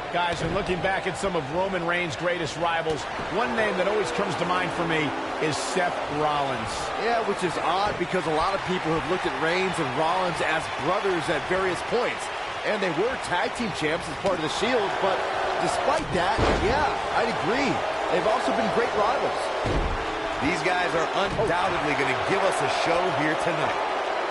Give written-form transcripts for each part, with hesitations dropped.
Guys, and looking back at some of Roman Reigns' greatest rivals, one name that always comes to mind for me is Seth Rollins. Yeah, which is odd because a lot of people have looked at Reigns and Rollins as brothers at various points. And they were tag team champs as part of the Shield, but despite that, yeah, I'd agree. They've also been great rivals. These guys are undoubtedly going to give us a show here tonight.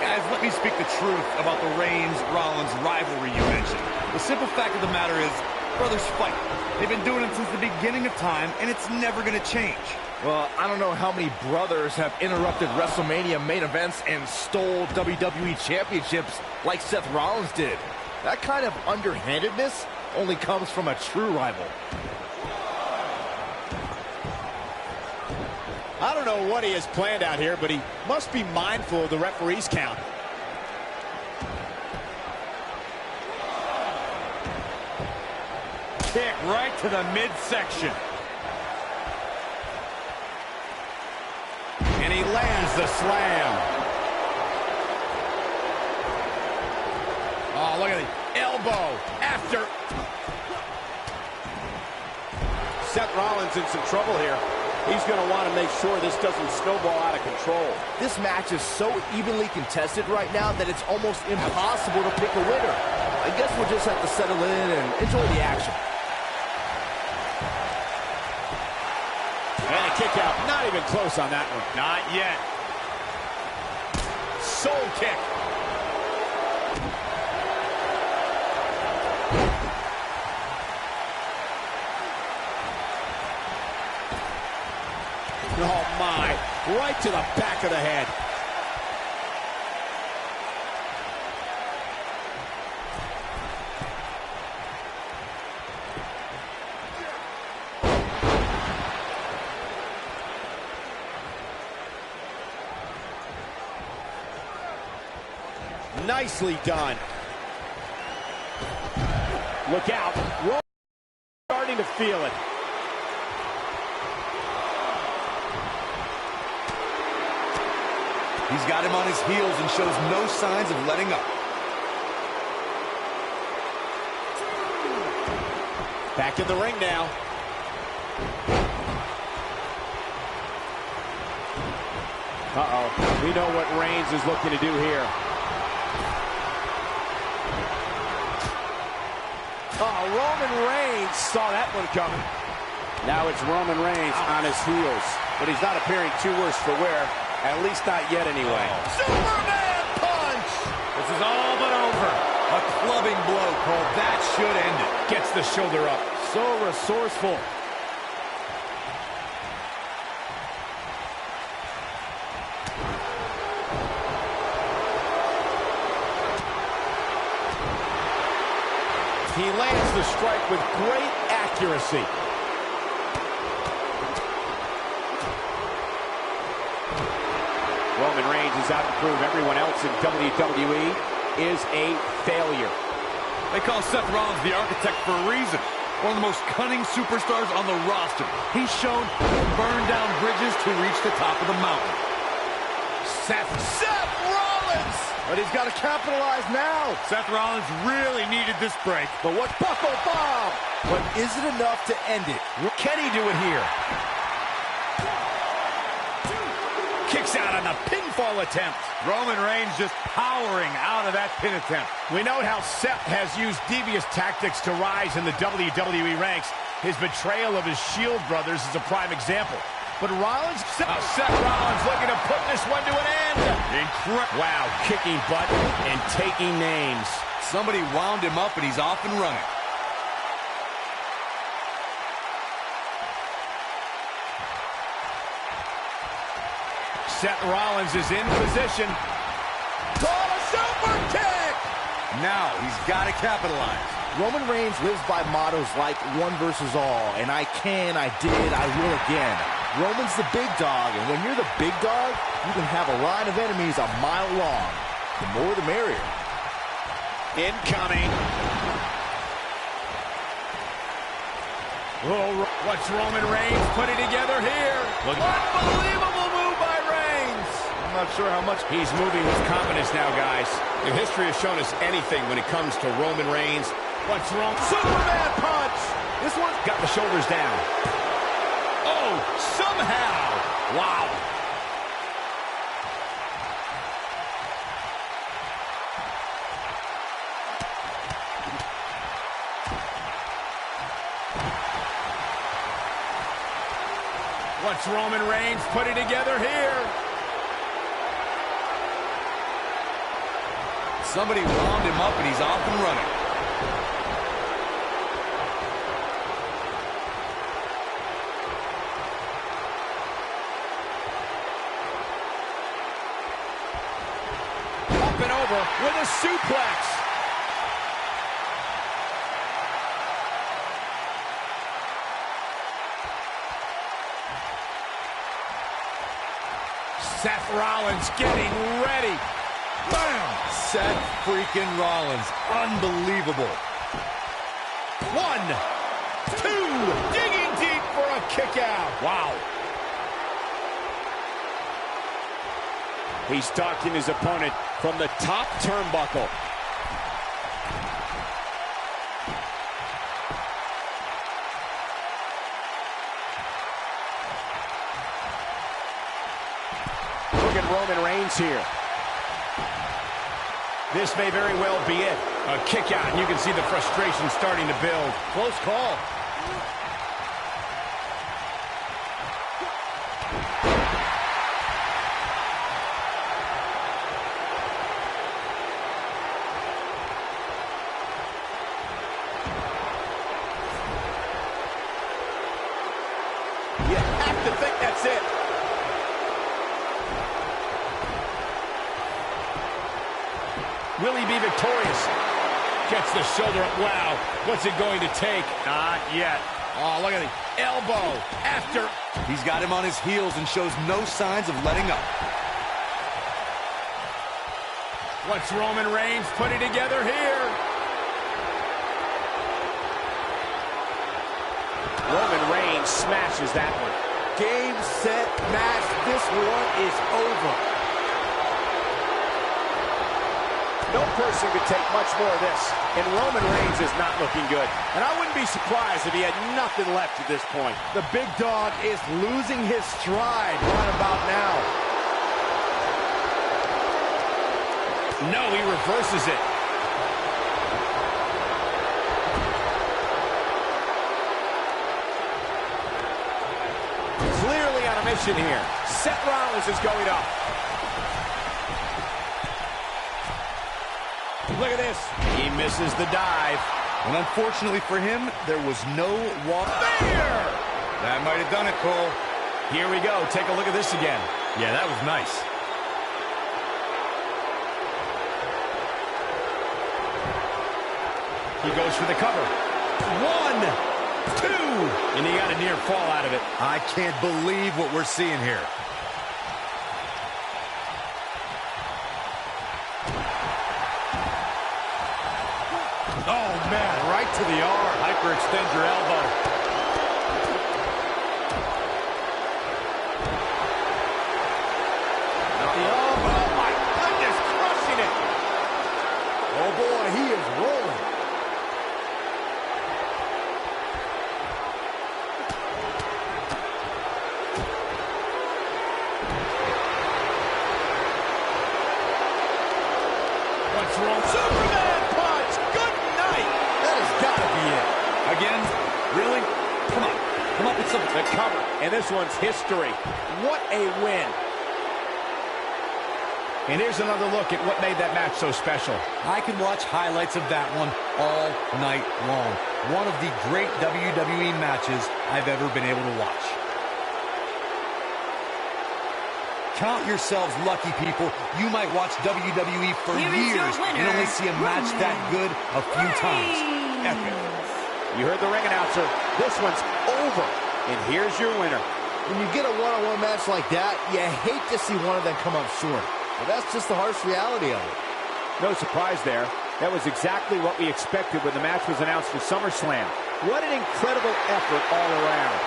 Guys, let me speak the truth about the Reigns-Rollins rivalry you mentioned. The simple fact of the matter is, brothers fight. They've been doing it since the beginning of time, and it's never going to change. Well, I don't know how many brothers have interrupted WrestleMania main events and stole WWE championships like Seth Rollins did. That kind of underhandedness only comes from a true rival. I don't know what he has planned out here, but he must be mindful of the referee's count. Kick right to the midsection. And he lands the slam. Oh, look at the elbow after. Seth Rollins in some trouble here. He's going to want to make sure this doesn't snowball out of control. This match is so evenly contested right now that it's almost impossible to pick a winner. I guess we'll just have to settle in and enjoy the action. And a kick out. Not even close on that one. Not yet. Soul kick. Oh, my. Right to the back of the head. Nicely done. Look out. Roman starting to feel it. He's got him on his heels and shows no signs of letting up. Back in the ring now. Uh-oh. We know what Reigns is looking to do here. Oh, Roman Reigns saw that one coming. Now it's Roman Reigns on his heels. But he's not appearing too worse for wear. At least not yet, anyway. Superman punch! This is all but over. A clubbing blow called that should end it. Gets the shoulder up. So resourceful. He lands the strike with great accuracy. Roman Reigns is out to prove everyone else in WWE is a failure. They call Seth Rollins the architect for a reason. One of the most cunning superstars on the roster. He's shown to burn down bridges to reach the top of the mountain. Seth Rollins! But he's got to capitalize now. Seth Rollins really needed this break. But what buckle bomb? But is it enough to end it? Can he do it here? Kicks out on the pinfall attempt. Roman Reigns just powering out of that pin attempt. We know how Seth has used devious tactics to rise in the WWE ranks. His betrayal of his Shield brothers is a prime example. But Rollins, Seth Rollins looking to put this one to an end. Incredible. Wow, kicking butt and taking names. Somebody wound him up and he's off and running. Seth Rollins is in position. Call a super kick! Now he's got to capitalize. Roman Reigns lives by mottos like one versus all, and I can, I did, I will again. Roman's the big dog, and when you're the big dog, you can have a line of enemies a mile long. The more the merrier. Incoming. Oh, what's Roman Reigns putting together here? Unbelievable move by Reigns. I'm not sure how much. He's moving with confidence now, guys. If history has shown us anything when it comes to Roman Reigns, what's wrong? Superman punch! This one's got the shoulders down. Oh, somehow. Wow. What's Roman Reigns putting together here? Somebody wound him up, and he's off and running. Up and over with a suplex. Seth Rollins getting ready. Bam! Seth freaking Rollins. Unbelievable. 1, 2, digging deep for a kick out. Wow. He's stalking his opponent from the top turnbuckle. Look at Roman Reigns here. This may very well be it. A kick out, and you can see the frustration starting to build. close call. You have to think that's it. Will he be victorious? Gets the shoulder up. Wow. What's it going to take? Not yet. Oh, look at the elbow after. He's got him on his heels and shows no signs of letting up. What's Roman Reigns putting together here? Roman Reigns smashes that one. Game, set, match. This one is over. No person could take much more of this, and Roman Reigns is not looking good. And I wouldn't be surprised if he had nothing left at this point. The big dog is losing his stride right about now. No, he reverses it. Clearly on a mission here. Seth Rollins is going up. Look at this. He misses the dive. And unfortunately for him, there was no walk. There! That might have done it, Cole. Here we go. Take a look at this again. Yeah, that was nice. He goes for the cover. 1, 2, and he got a near fall out of it. I can't believe what we're seeing here. Oh, man, right to the arm. Hyperextend your elbow. The elbow, my goodness, crushing it. Oh boy, he is rolling. What's wrong? Superman punch! Good night! That has got to be it. Again? Really? Come on. Come up with something. The cover, and this one's history. What a win. And here's another look at what made that match so special. I can watch highlights of that one all night long. One of the great WWE matches I've ever been able to watch. Count yourselves lucky, people. You might watch WWE for years and only see a match that good a few times. Epic. You heard the ring announcer. This one's over. And here's your winner. When you get a one-on-one match like that, you hate to see one of them come up short. But that's just the harsh reality of it. No surprise there. That was exactly what we expected when the match was announced for SummerSlam. What an incredible effort all around.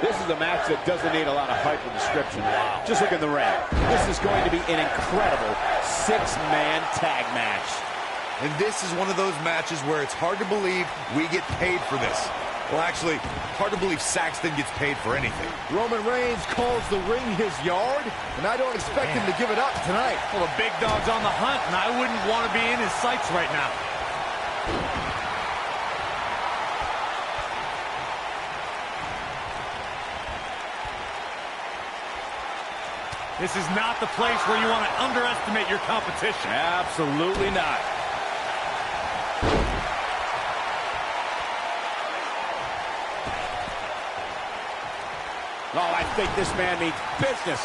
This is a match that doesn't need a lot of hype or description. Wow. Just look in the ring. This is going to be an incredible six-man tag match. And this is one of those matches where it's hard to believe we get paid for this. Well, actually, hard to believe Saxton gets paid for anything. Roman Reigns calls the ring his yard, and I don't expect him to give it up tonight. Well, the big dog's on the hunt, and I wouldn't want to be in his sights right now. This is not the place where you want to underestimate your competition. Absolutely not. Oh, I think this man means business.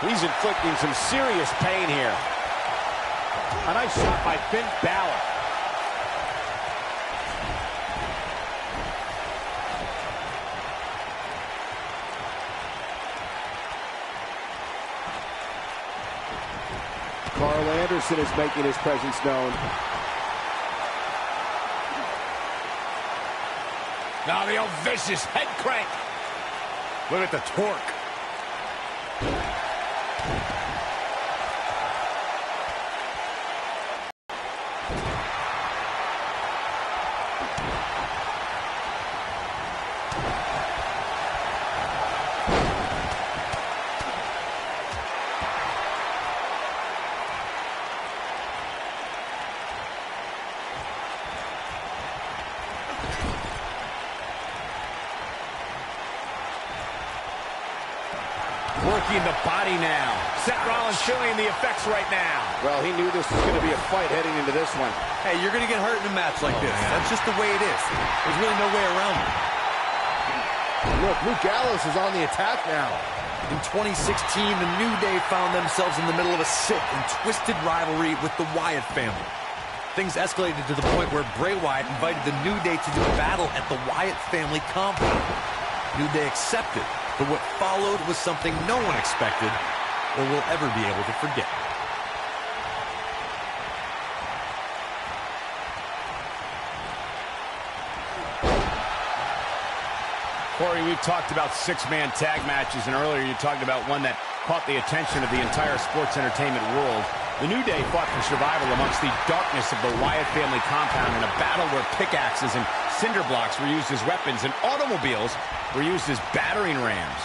He's inflicting some serious pain here. A nice shot by Finn Balor. Carl Anderson is making his presence known. Now the old vicious head crank. Look at the torque. Working the body now. Seth Rollins feeling the effects right now. Well, he knew this was going to be a fight heading into this one. Hey, you're going to get hurt in a match like this. That's just the way it is. There's really no way around it. Look, Luke Gallows is on the attack now. In 2016, the New Day found themselves in the middle of a sick and twisted rivalry with the Wyatt family. Things escalated to the point where Bray Wyatt invited the New Day to do battle at the Wyatt family compound. New Day accepted. But what followed was something no one expected or will ever be able to forget. Corey, we've talked about six-man tag matches, and earlier you talked about one that caught the attention of the entire sports entertainment world. The New Day fought for survival amongst the darkness of the Wyatt family compound in a battle where pickaxes and cinder blocks were used as weapons and automobiles were used as battering rams.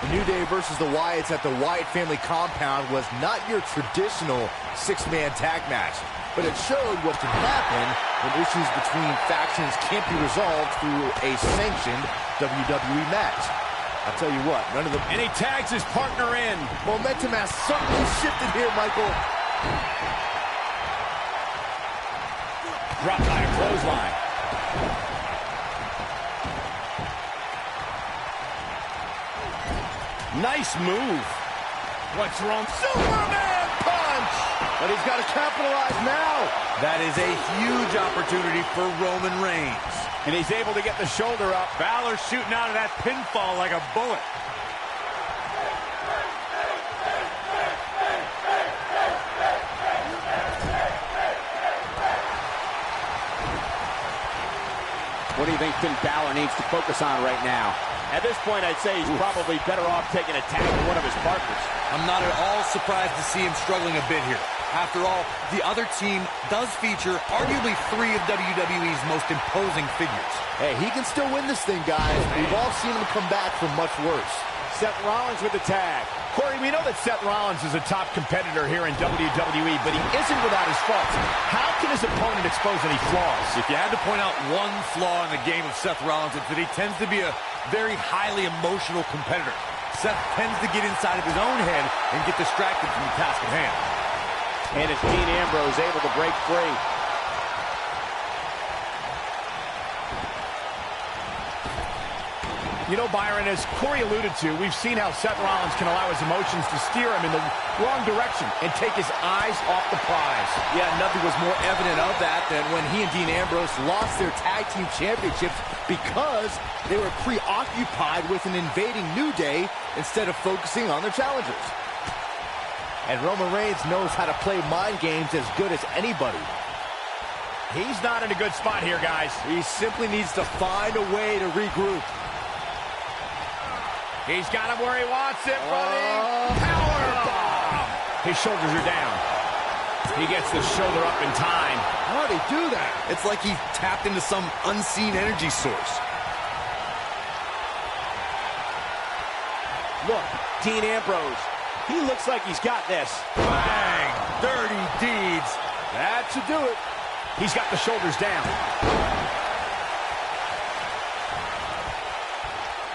The New Day versus the Wyatts at the Wyatt family compound was not your traditional six-man tag match, but it showed what can happen when issues between factions can't be resolved through a sanctioned WWE match. I'll tell you what, none of the... And he tags his partner in. Momentum has certainly shifted here, Michael. Dropped by a clothesline. Nice move. What's wrong? Superman punch! But he's got to capitalize now. That is a huge opportunity for Roman Reigns. And he's able to get the shoulder up. Balor shooting out of that pinfall like a bullet. What do you think Finn Balor needs to focus on right now? At this point, I'd say he's probably better off taking a tag with one of his partners. I'm not at all surprised to see him struggling a bit here. After all, the other team does feature arguably three of WWE's most imposing figures. Hey, he can still win this thing, guys. We've all seen him come back from much worse. Seth Rollins with the tag. Corey, we know that Seth Rollins is a top competitor here in WWE, but he isn't without his faults. How can his opponent expose any flaws? If you had to point out one flaw in the game of Seth Rollins, it's that he tends to be a very highly emotional competitor. Seth tends to get inside of his own head and get distracted from the task at hand. And it's Dean Ambrose able to break free. You know, Byron, as Corey alluded to, we've seen how Seth Rollins can allow his emotions to steer him in the wrong direction and take his eyes off the prize. Yeah, nothing was more evident of that than when he and Dean Ambrose lost their tag team championships because they were preoccupied with an invading New Day instead of focusing on their challengers. And Roman Reigns knows how to play mind games as good as anybody. He's not in a good spot here, guys. He simply needs to find a way to regroup. He's got him where he wants it, buddy. Power bomb. His shoulders are down. He gets the shoulder up in time. How did he do that? It's like he tapped into some unseen energy source. Look, Dean Ambrose. He looks like he's got this. Bang! Dirty deeds. That should do it. He's got the shoulders down.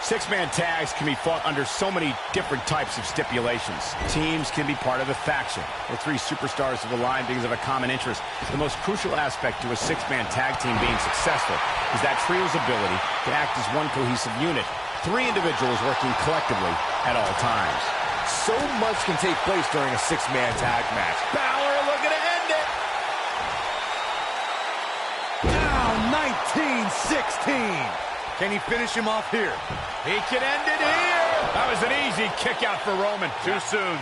Six-man tags can be fought under so many different types of stipulations. Teams can be part of a faction, or three superstars have aligned because of a common interest. The most crucial aspect to a six-man tag team being successful is that trio's ability to act as one cohesive unit. Three individuals working collectively at all times. So much can take place during a six-man tag match. Balor looking to end it. Down 19-16. Can he finish him off here? He can end it here. That was an easy kick out for Roman. Too soon.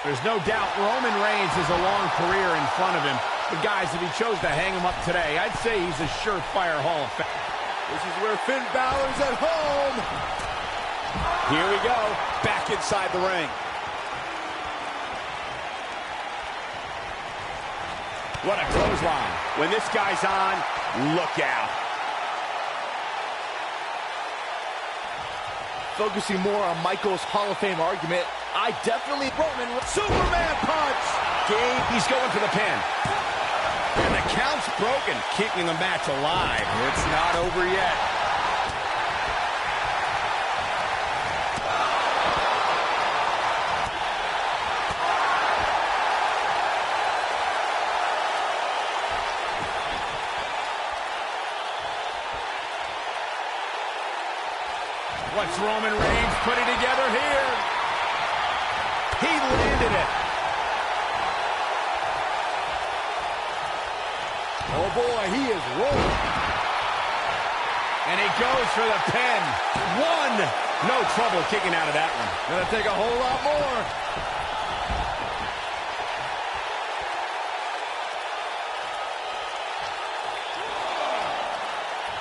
There's no doubt Roman Reigns has a long career in front of him. But guys, if he chose to hang him up today, I'd say he's a surefire Hall of Fame. This is where Finn Balor's at home. Here we go. Back inside the ring. What a clothesline. When this guy's on, look out. Focusing more on Michael's Hall of Fame argument, I definitely Roman Superman punch. Gabe, he's going for the pin. And the count's broken, keeping the match alive. It's not over yet. What's Roman Reigns putting together here? He landed it. Oh boy, he is rolling. And he goes for the pin. One. No trouble kicking out of that one. Gonna take a whole lot more.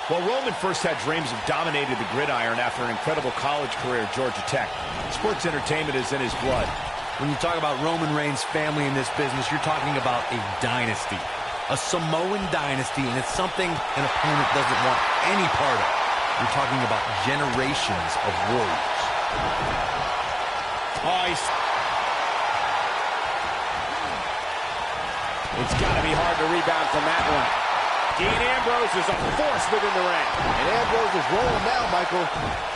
Well, Roman first had dreams of dominating the gridiron after an incredible college career at Georgia Tech. Sports entertainment is in his blood. When you talk about Roman Reigns' family in this business, you're talking about a dynasty. A Samoan dynasty, and it's something an opponent doesn't want any part of. You're talking about generations of warriors. Oh, it's got to be hard to rebound from that one. Dean Ambrose is a force within the ring. And Ambrose is rolling now, Michael.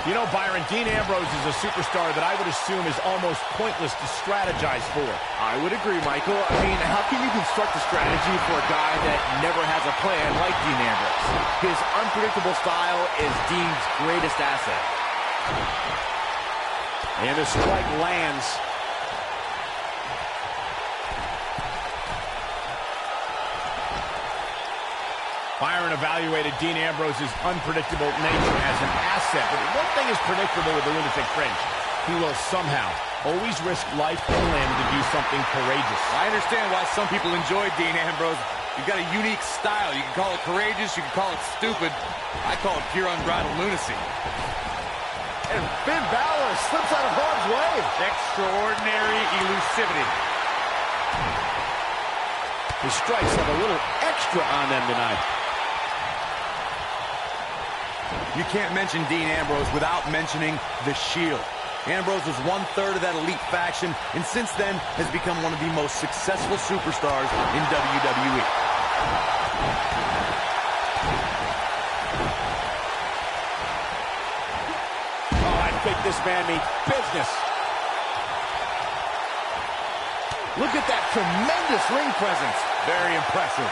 You know, Byron, Dean Ambrose is a superstar that I would assume is almost pointless to strategize for. I would agree, Michael. I mean, how can you construct a strategy for a guy that never has a plan like Dean Ambrose? His unpredictable style is Dean's greatest asset. And the strike lands. Byron evaluated Dean Ambrose's unpredictable nature as an asset. But one thing is predictable with the lunatic fringe. He will somehow always risk life and limb to do something courageous. I understand why some people enjoy Dean Ambrose. You've got a unique style. You can call it courageous, you can call it stupid. I call it pure unbridled lunacy. And Finn Balor slips out of harm's way. Extraordinary elusivity. His strikes have a little extra on them tonight. You can't mention Dean Ambrose without mentioning the Shield. Ambrose was 1/3 of that elite faction, and since then has become one of the most successful superstars in WWE. Oh, I think this man means business. Look at that tremendous ring presence. Very impressive.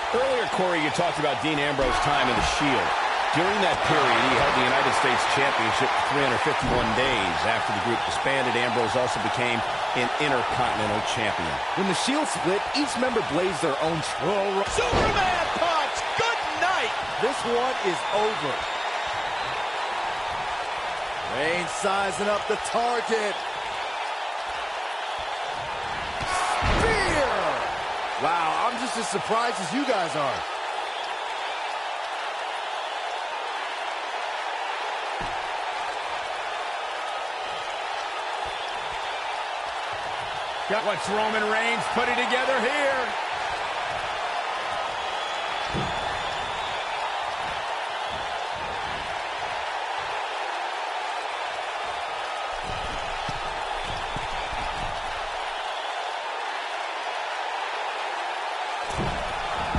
Earlier, Corey, you talked about Dean Ambrose's time in the Shield. During that period, he held the United States Championship for 351 days. After the group disbanded, Ambrose also became an Intercontinental Champion. When the Shield split, each member blazed their own trail. Superman punch! Good night! This one is over. Reigns sizing up the target. Spear! Wow, I'm just as surprised as you guys are. What's Roman Reigns putting together here?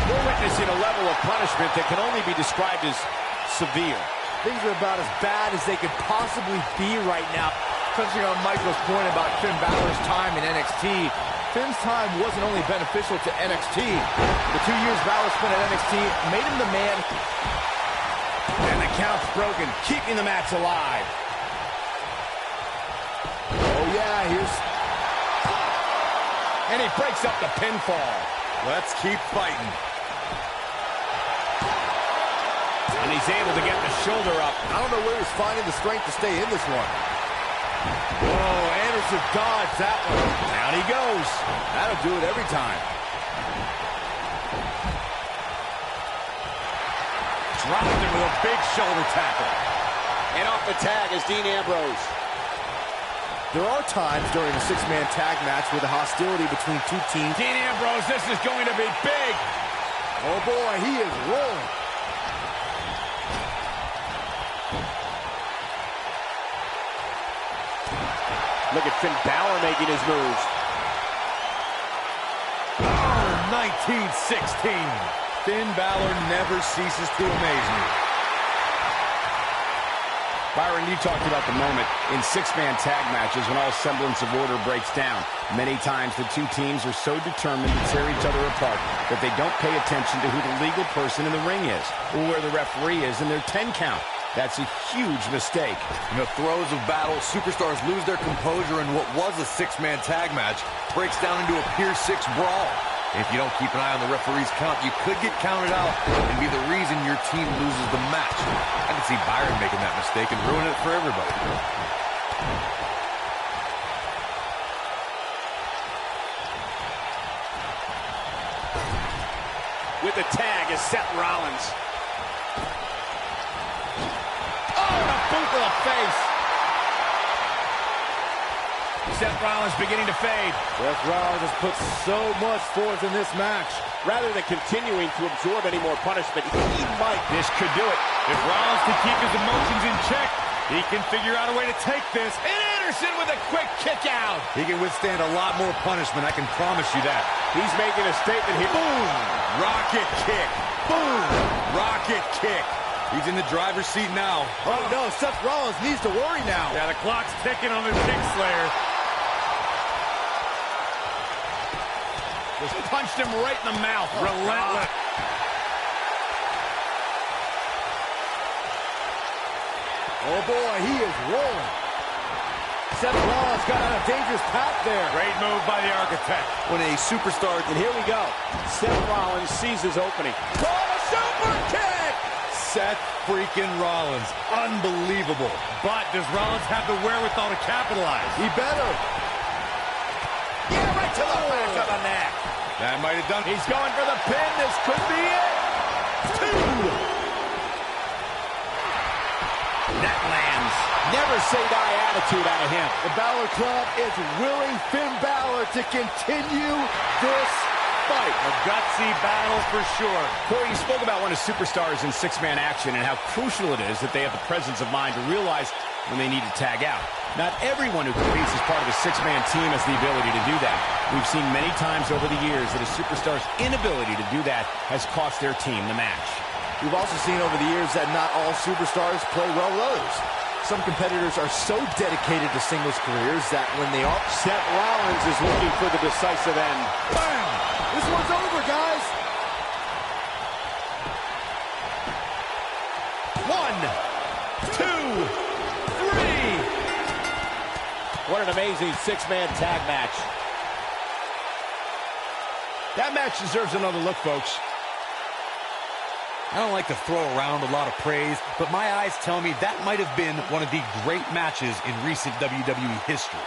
We're witnessing a level of punishment that can only be described as severe. Things are about as bad as they could possibly be right now. Touching on Michael's point about Finn Balor's time in NXT, Finn's time wasn't only beneficial to NXT. The 2 years Balor spent at NXT made him the man. And the count's broken, keeping the match alive. Oh yeah, here's... And he breaks up the pinfall. Let's keep fighting. And he's able to get the shoulder up. I don't know where he's finding the strength to stay in this one. Whoa, Anderson dodged that one. Down he goes. That'll do it every time. Dropped him with a big shoulder tackle. And off the tag is Dean Ambrose. There are times during a six-man tag match where the hostility between two teams... Dean Ambrose, this is going to be big. Oh boy, he is rolling. Look at Finn Balor making his moves. Oh, 1916. Finn Balor never ceases to amaze me. Byron, you talked about the moment in six-man tag matches when all semblance of order breaks down. Many times the two teams are so determined to tear each other apart that they don't pay attention to who the legal person in the ring is or where the referee is in their 10 count. That's a huge mistake. In the throes of battle, superstars lose their composure, and what was a six-man tag match breaks down into a Pier 6 brawl. If you don't keep an eye on the referee's count, you could get counted out and be the reason your team loses the match. I can see Byron making that mistake and ruining it for everybody. With the tag is Seth Rollins. Boot to the face. Seth Rollins beginning to fade. Seth Rollins has put so much forth in this match. Rather than continuing to absorb any more punishment, he might. This could do it. If Rollins can keep his emotions in check, he can figure out a way to take this. And Anderson with a quick kick out. He can withstand a lot more punishment, I can promise you that. He's making a statement here. Boom! Rocket kick. Boom! Rocket kick. He's in the driver's seat now. Oh no, Seth Rollins needs to worry now. Yeah, the clock's ticking on the kick slayer. Just punched him right in the mouth. Relentless. Oh boy, he is rolling. Seth Rollins got on a dangerous path there. Great move by the architect. When a superstar... And here we go. Seth Rollins sees his opening. Oh, a super kick! Seth freaking Rollins. Unbelievable. But does Rollins have the wherewithal to capitalize? He better. Yeah, right to the back of the neck. That might have done it. He's going for the pin. This could be it. Two. That lands. Never say die attitude out of him. The Balor Club is willing Finn Balor to continue this fight. A gutsy battle for sure. Corey, you spoke about one of superstars in six-man action and how crucial it is that they have the presence of mind to realize when they need to tag out. Not everyone who competes as part of a six-man team has the ability to do that. We've seen many times over the years that a superstar's inability to do that has cost their team the match. We've also seen over the years that not all superstars play well with others. Some competitors are so dedicated to singles careers that when they are... Seth Rollins is looking for the decisive end. Bam! This one's over, guys! 1, 2, 3. What an amazing six-man tag match. That match deserves another look, folks. I don't like to throw around a lot of praise, but my eyes tell me that might have been one of the great matches in recent WWE history.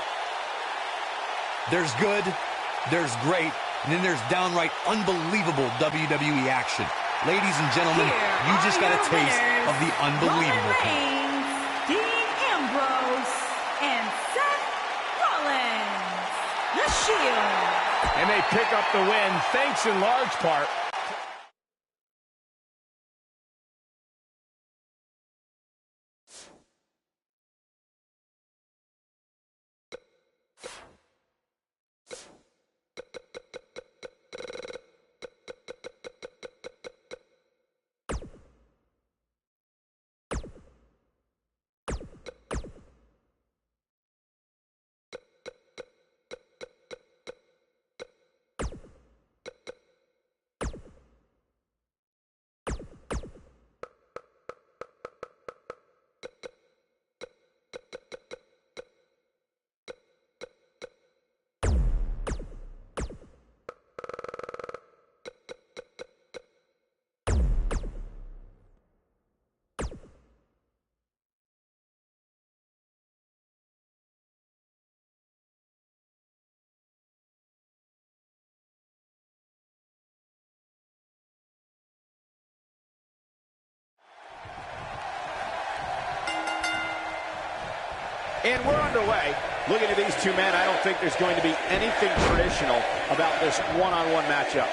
There's good, there's great, and then there's downright unbelievable WWE action. Ladies and gentlemen, you just got a taste of the unbelievable kind. Dean Ambrose and Seth Rollins, The Shield. And they pick up the win, thanks in large part. And we're underway. Looking at these two men, I don't think there's going to be anything traditional about this one-on-one matchup.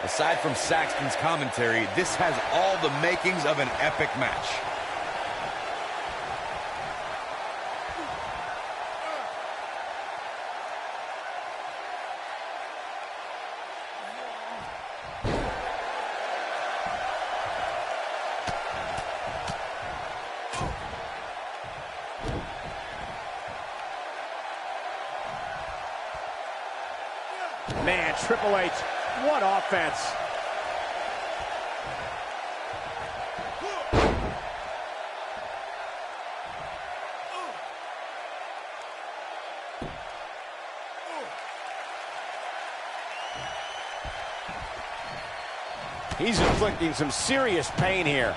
Aside from Saxton's commentary, this has all the makings of an epic match. Man, Triple H, what offense. He's inflicting some serious pain here.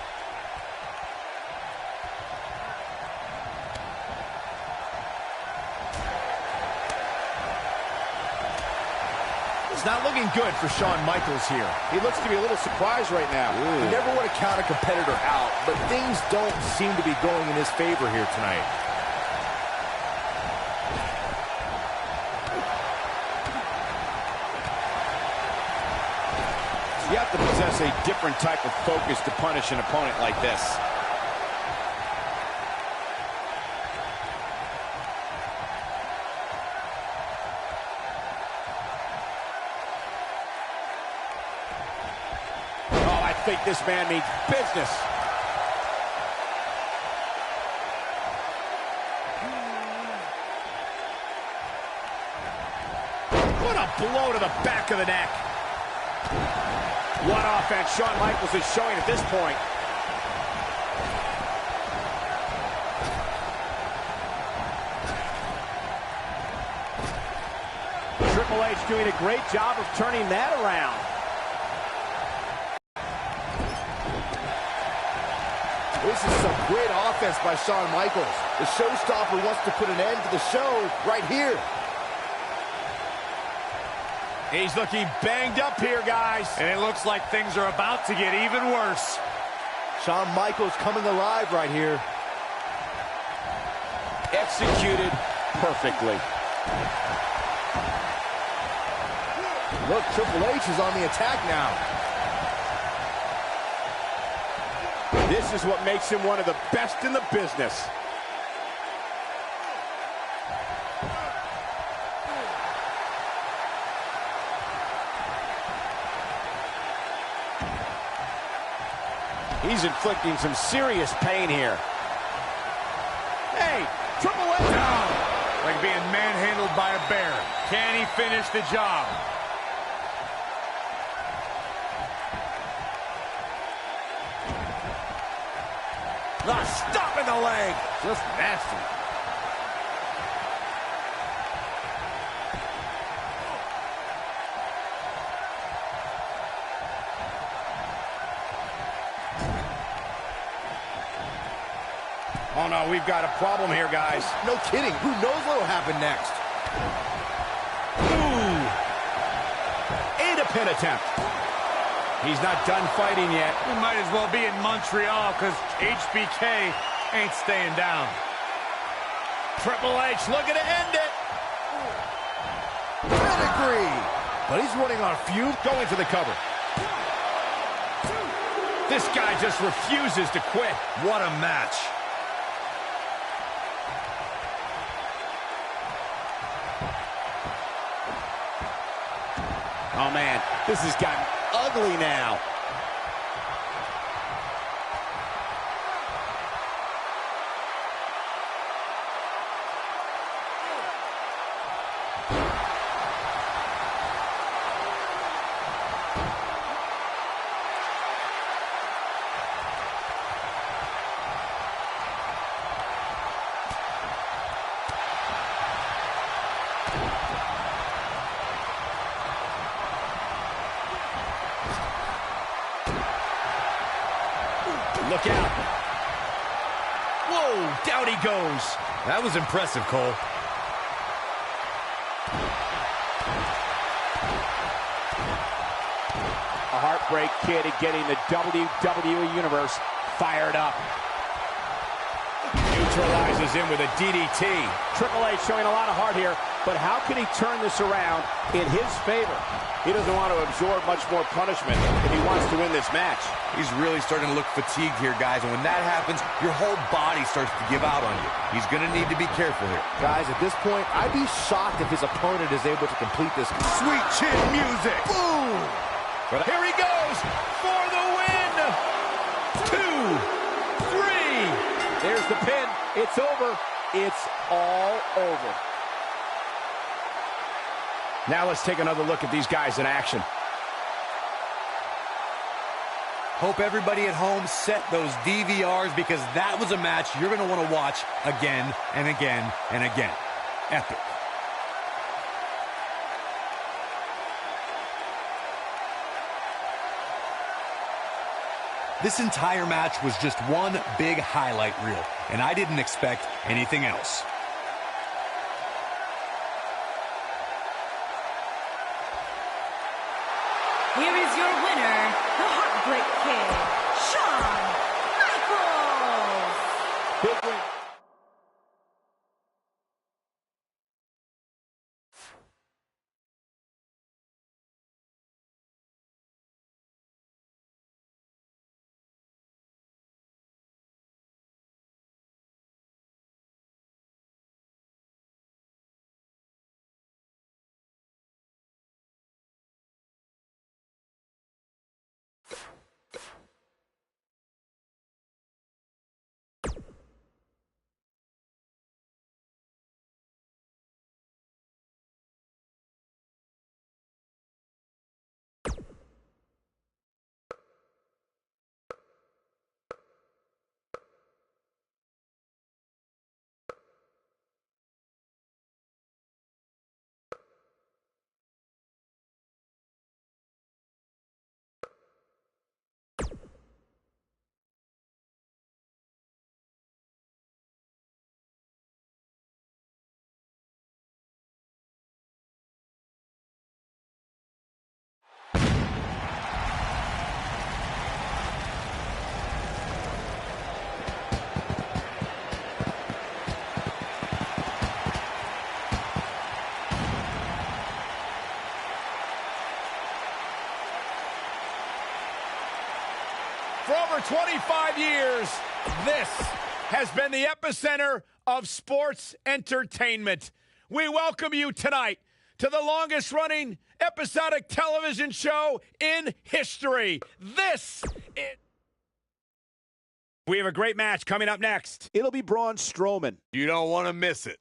It's not looking good for Shawn Michaels here. He looks to be a little surprised right now. You never want to count a competitor out, but things don't seem to be going in his favor here tonight. You have to possess a different type of focus to punish an opponent like this. Oh, I think this man means business. What a blow to the back of the neck. What offense Shawn Michaels is showing at this point. Triple H doing a great job of turning that around. This is some great offense by Shawn Michaels. The showstopper wants to put an end to the show right here. He's looking banged up here, guys. And it looks like things are about to get even worse. Shawn Michaels coming alive right here. Executed perfectly. Look, Triple H is on the attack now. This is what makes him one of the best in the business. He's inflicting some serious pain here. Hey, Triple H! Down, like being manhandled by a bear. Can he finish the job? Stop in the leg. Just nasty. Oh, no, we've got a problem here, guys. No kidding. Who knows what will happen next? Ooh. And a pin attempt. He's not done fighting yet. We might as well be in Montreal because HBK ain't staying down. Triple H looking to end it. Pedigree. But he's running on fumes. Going for the cover. This guy just refuses to quit. What a match. Oh, man, this has gotten ugly now. Look out. Whoa, down he goes. That was impressive, Cole. A heartbreak kid getting the WWE Universe fired up. Neutralizes him with a DDT. Triple H showing a lot of heart here, but how can he turn this around in his favor? He doesn't want to absorb much more punishment if he wants to win this match. He's really starting to look fatigued here, guys, and when that happens, your whole body starts to give out on you. He's going to need to be careful here. Guys, at this point, I'd be shocked if his opponent is able to complete this. Sweet chin music. Boom! But here he goes for the win. 2, 3. There's the pin. It's over. It's all over. Now let's take another look at these guys in action. Hope everybody at home set those DVRs because that was a match you're going to want to watch again and again and again. Epic. This entire match was just one big highlight reel, and I didn't expect anything else. Here is your winner, the Heartbreak Kid, Shawn Michaels. Big win. For over 25 years, this has been the epicenter of sports entertainment. We welcome you tonight to the longest-running episodic television show in history. We have a great match coming up next. It'll be Braun Strowman. You don't want to miss it.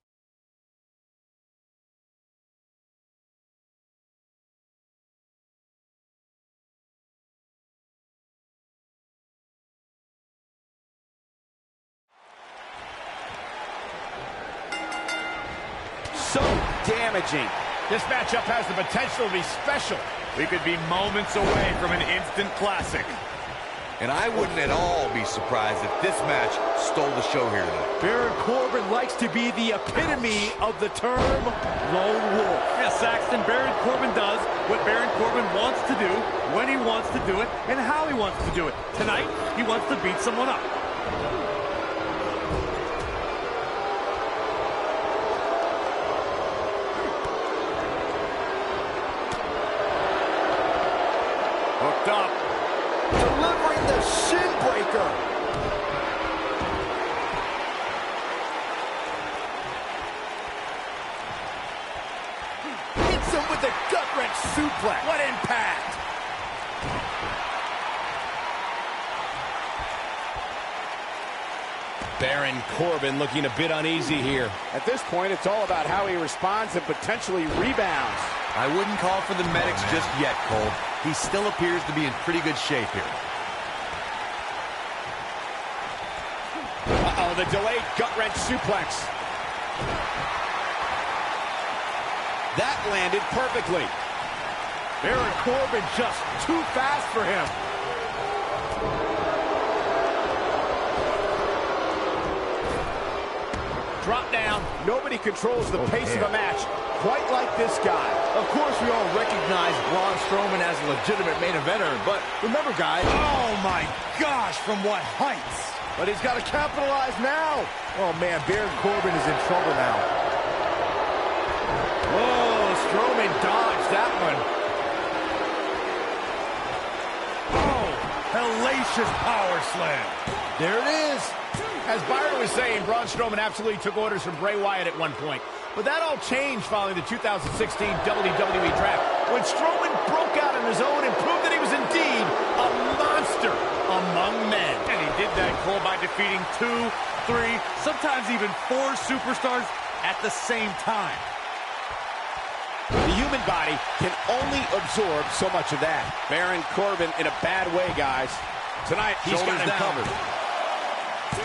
so damaging. This matchup has the potential to be special. We could be moments away from an instant classic. And I wouldn't at all be surprised if this match stole the show here tonight. Baron Corbin likes to be the epitome of the term lone wolf. Yeah, Saxton, Baron Corbin does what Baron Corbin wants to do, when he wants to do it, and how he wants to do it. Tonight, he wants to beat someone up. Hooked up. Delivering the shin breaker. Hits him with the gut-wrench suplex. What impact! Baron Corbin looking a bit uneasy here. At this point, it's all about how he responds and potentially rebounds. I wouldn't call for the medics just yet, Cole. He still appears to be in pretty good shape here. Uh-oh, the delayed gut-wrench suplex. That landed perfectly. Baron Corbin just too fast for him. Drop down. Nobody controls the pace of a match quite like this guy. Of course, we all recognize Braun Strowman as a legitimate main eventer, but remember, guys... Oh, my gosh, from what heights? But he's got to capitalize now. Oh, man, Baron Corbin is in trouble now. Whoa, Strowman dodged that one. Oh, hellacious power slam. There it is. As Byron was saying, Braun Strowman absolutely took orders from Bray Wyatt at one point. But that all changed following the 2016 WWE Draft, when Strowman broke out on his own and proved that he was indeed a monster among men. And he did that, Cole, by defeating 2, 3, sometimes even 4 superstars at the same time. The human body can only absorb so much of that. Baron Corbin in a bad way, guys. Tonight, he's got him covered.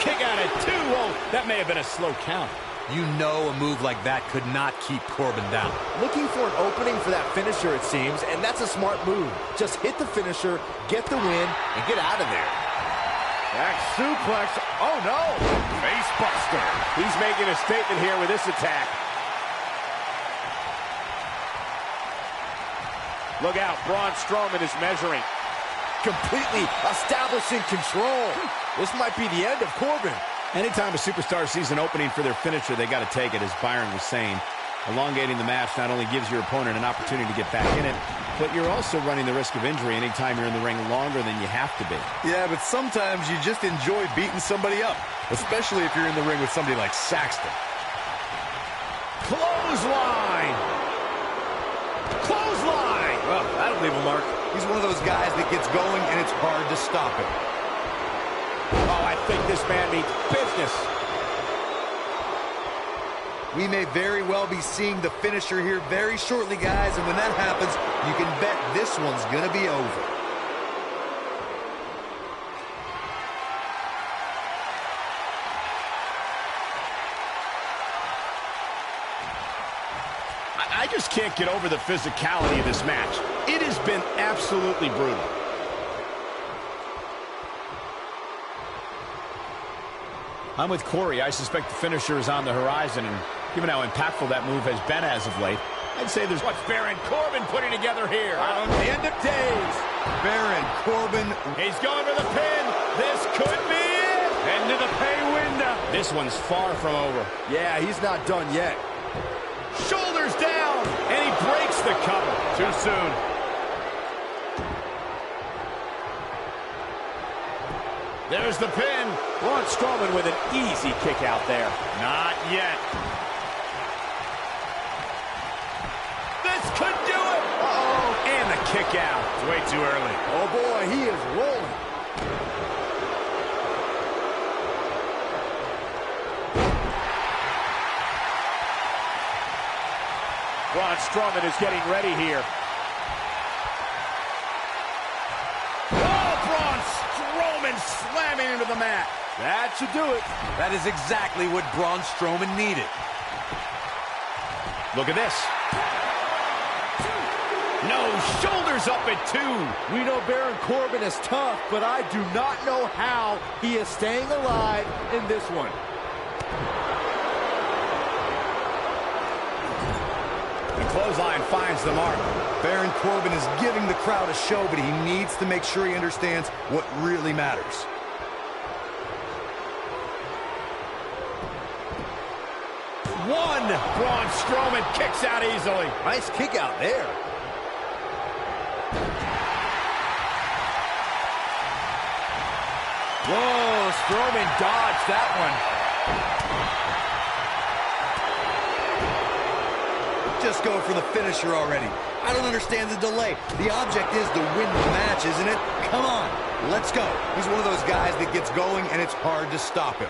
Kick out at 2. Oh, that may have been a slow count. You know a move like that could not keep Corbin down. Looking for an opening for that finisher, it seems, and that's a smart move. Just hit the finisher, get the win, and get out of there. Back suplex. Oh, no. Face buster. He's making a statement here with this attack. Look out, Braun Strowman is measuring. Completely establishing control. This might be the end of Corbin. Anytime a superstar sees an opening for their finisher, they got to take it, as Byron was saying. Elongating the match not only gives your opponent an opportunity to get back in it, but you're also running the risk of injury anytime you're in the ring longer than you have to be. Yeah, but sometimes you just enjoy beating somebody up, especially if you're in the ring with somebody like Saxton. Clothesline! Clothesline! Well, that'll leave a mark. He's one of those guys that gets going and it's hard to stop him. Oh, I think this man means business. We may very well be seeing the finisher here very shortly, guys, and when that happens, you can bet this one's going to be over. I just can't get over the physicality of this match. It has been absolutely brutal. I'm with Corey. I suspect the finisher is on the horizon, and given how impactful that move has been as of late, I'd say there's what's Baron Corbin putting together here. On the end of days. Baron Corbin. He's going for the pin. This could be it. Into the pay window. This one's far from over. Yeah, he's not done yet. Shoulders down, and he breaks the cover. Too soon. There's the pin. Braun Strowman with an easy kick out there. Not yet. This could do it. Uh-oh. And the kick out. It's way too early. Oh, boy, he is rolling. Braun Strowman is getting ready here. Oh, Braun Strowman slamming into the mat. That should do it. That is exactly what Braun Strowman needed. Look at this. No, shoulders up at 2. We know Baron Corbin is tough, but I do not know how he is staying alive in this one. The clothesline finds the mark. Baron Corbin is giving the crowd a show, but he needs to make sure he understands what really matters. One. Braun Strowman kicks out easily. Nice kick out there. Whoa, Strowman dodged that one. Just go for the finisher already. I don't understand the delay. The object is to win the match, isn't it? Come on, let's go. He's one of those guys that gets going and it's hard to stop him.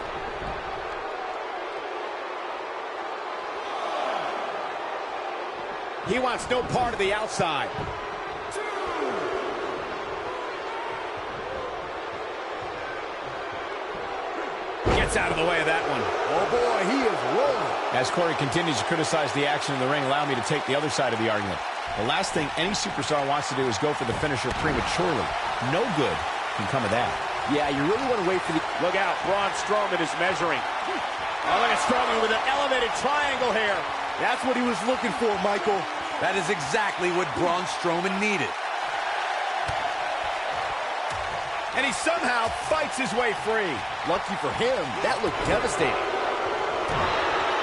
He wants no part of the outside. Gets out of the way of that one. Oh boy, he is rolling. As Corey continues to criticize the action in the ring, allow me to take the other side of the argument. The last thing any superstar wants to do is go for the finisher prematurely. No good can come of that. Yeah, you really want to wait for the... Look out, Braun Strowman is measuring. Oh, look at Strowman with an elevated triangle here. That's what he was looking for, Michael. That is exactly what Braun Strowman needed. And he somehow fights his way free. Lucky for him, that looked devastating.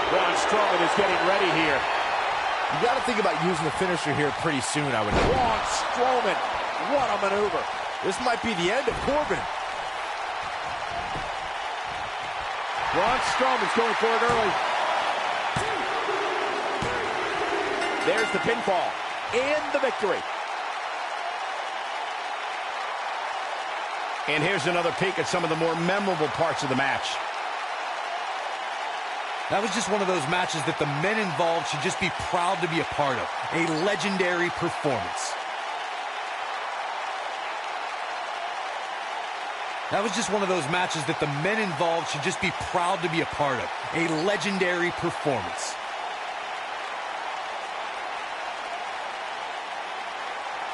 Braun Strowman is getting ready here. You got to think about using the finisher here pretty soon, I would know. Braun Strowman, what a maneuver. This might be the end of Corbin. Braun Strowman's going for it early. There's the pinfall and the victory. And here's another peek at some of the more memorable parts of the match. That was just one of those matches that the men involved should just be proud to be a part of. A legendary performance. That was just one of those matches that the men involved should just be proud to be a part of. A legendary performance.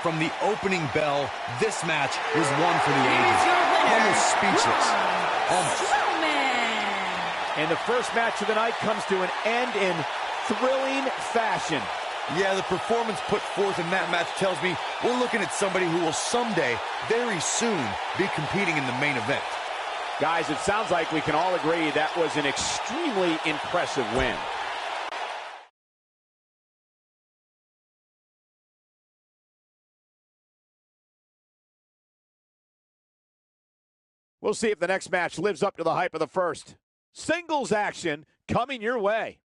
From the opening bell, this match was one for the ages. Almost speechless. Almost. And the first match of the night comes to an end in thrilling fashion. Yeah, the performance put forth in that match tells me we're looking at somebody who will someday, very soon, be competing in the main event. Guys, it sounds like we can all agree that was an extremely impressive win. We'll see if the next match lives up to the hype of the first. Singles action coming your way.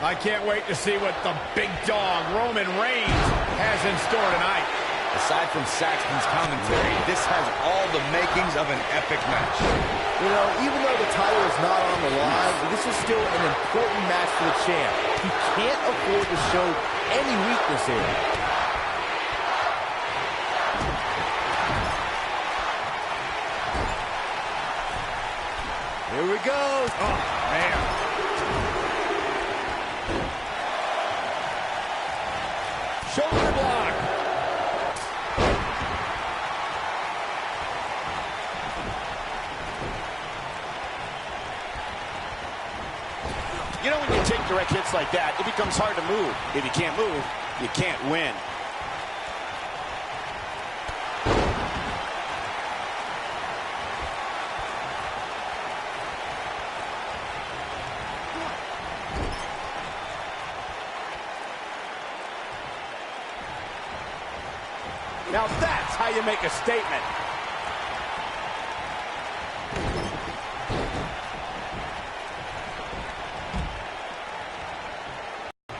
I can't wait to see what the big dog, Roman Reigns, has in store tonight. Aside from Saxton's commentary, this has all the makings of an epic match. You know, even though the title is not on the line, this is still an important match for the champ. He can't afford to show any weakness here. Here we go. Oh, man. Shoulder block. You know, when you take direct hits like that, it becomes hard to move. If you can't move, you can't win. Now that's how you make a statement.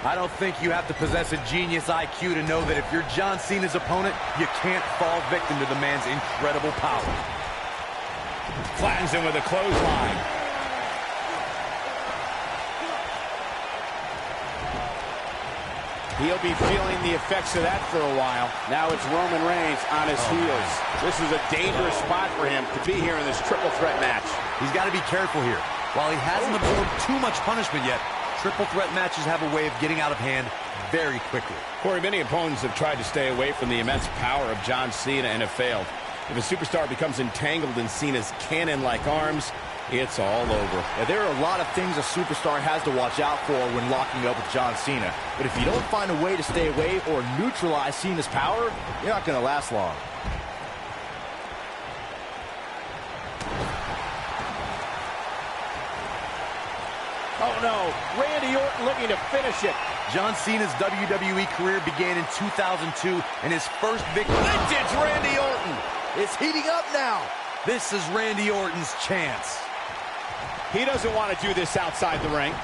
I don't think you have to possess a genius IQ to know that if you're John Cena's opponent, you can't fall victim to the man's incredible power. Flattens him with a clothesline. He'll be feeling the effects of that for a while. Now it's Roman Reigns on his heels. This is a dangerous spot for him to be here in this triple threat match. He's got to be careful here. While he hasn't absorbed too much punishment yet, triple threat matches have a way of getting out of hand very quickly. Corey, many opponents have tried to stay away from the immense power of John Cena and have failed. If a superstar becomes entangled in Cena's cannon-like arms, it's all over. Yeah, there are a lot of things a superstar has to watch out for when locking up with John Cena. But if you don't find a way to stay away or neutralize Cena's power, you're not going to last long. Oh, no. Randy Orton looking to finish it. John Cena's WWE career began in 2002, and his first victory... Vintage Randy Orton! It's heating up now. This is Randy Orton's chance. He doesn't want to do this outside the ring.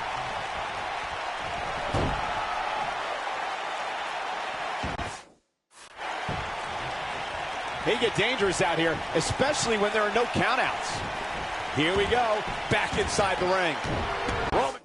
They get dangerous out here, especially when there are no countouts. Here we go, back inside the ring. Roman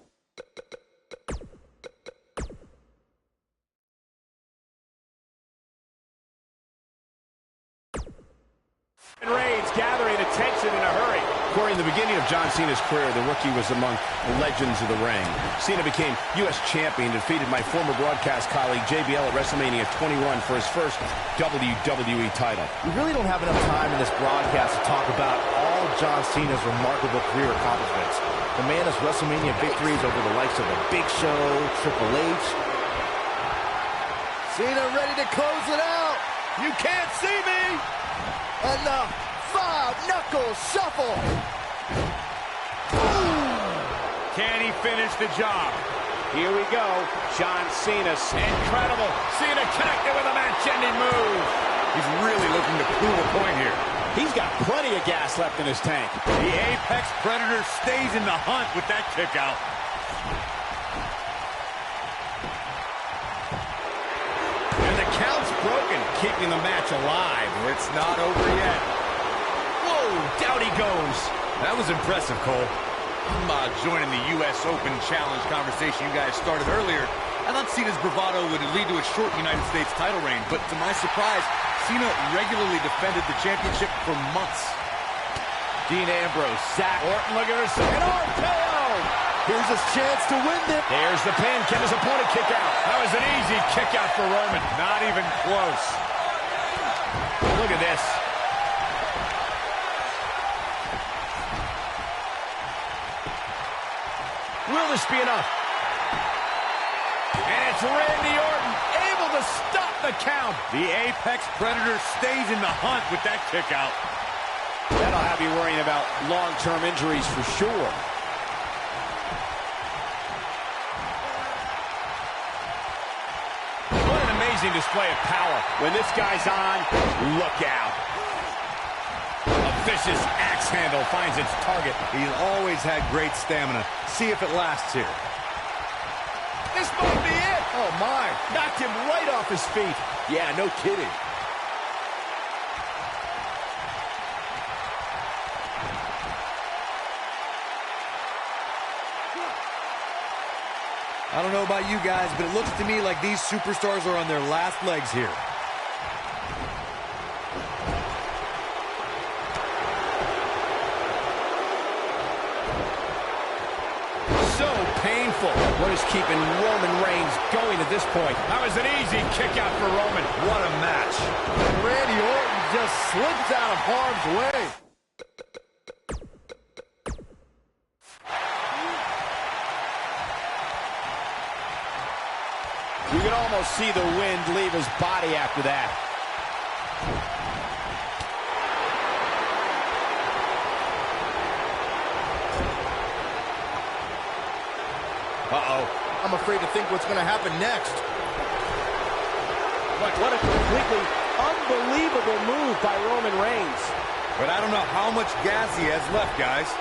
Reigns gathering attention in a hurry. Corey, in the beginning of John Cena's career, the rookie was among the legends of the ring. Cena became U.S. champion, defeated my former broadcast colleague JBL at WrestleMania 21 for his first WWE title. We really don't have enough time in this broadcast to talk about all John Cena's remarkable career accomplishments. The man has WrestleMania victories over the likes of The Big Show, Triple H. Cena ready to close it out. You can't see me! And the five-knuckle shuffle. Can he finish the job? Here we go. John Cena. Incredible. Cena connected with a match-ending move. He's really looking to prove a point here. He's got plenty of gas left in his tank. The Apex Predator stays in the hunt with that kick out. And the count's broken, keeping the match alive. It's not over yet. Whoa, down he goes. That was impressive, Cole. I'm joining the U.S. Open Challenge conversation you guys started earlier. I thought Cena's bravado would lead to a short United States title reign, but to my surprise, Cena regularly defended the championship for months. Dean Ambrose sacked. Orton looking for a second RKO. Here's his chance to win this. There's the pin. Can his opponent kick out? That was an easy kick out for Roman. Not even close. Look at this. Will this be enough? And it's Randy Orton able to stop the count. The Apex Predator stays in the hunt with that kick out. That'll have you worrying about long-term injuries for sure. What an amazing display of power. When this guy's on, look out. A vicious axe handle finds its target. He's always had great stamina. See if it lasts here. This might be it. Oh, my. Knocked him right off his feet. Yeah, no kidding. I don't know about you guys, but it looks to me like these superstars are on their last legs here. So painful. What is keeping Roman Reigns going at this point? That was an easy kick out for Roman. What a match. Randy Orton just slips out of harm's way. You can almost see the wind leave his body after that. Uh-oh. I'm afraid to think what's going to happen next. What a completely unbelievable move by Roman Reigns. But I don't know how much gas he has left, guys.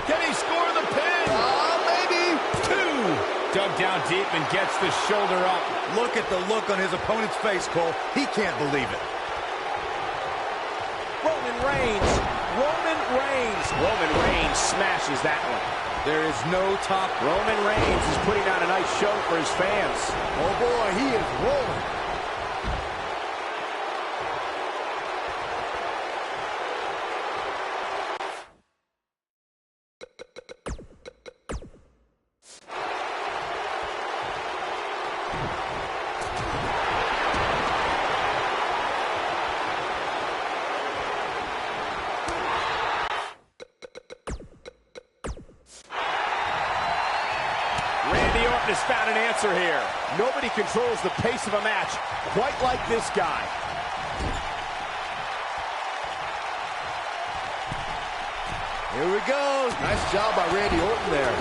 Can he score the pin? Maybe. 2. Dug down deep and gets the shoulder up. Look at the look on his opponent's face, Cole. He can't believe it. Roman Reigns. Roman Reigns. Roman Reigns smashes that one. There is no top. Roman Reigns is putting on a nice show for his fans. Oh, boy, he is rolling. Randy Orton has found an answer here. Nobody controls the pace of a match quite like this guy. Here we go. Nice job by Randy Orton there.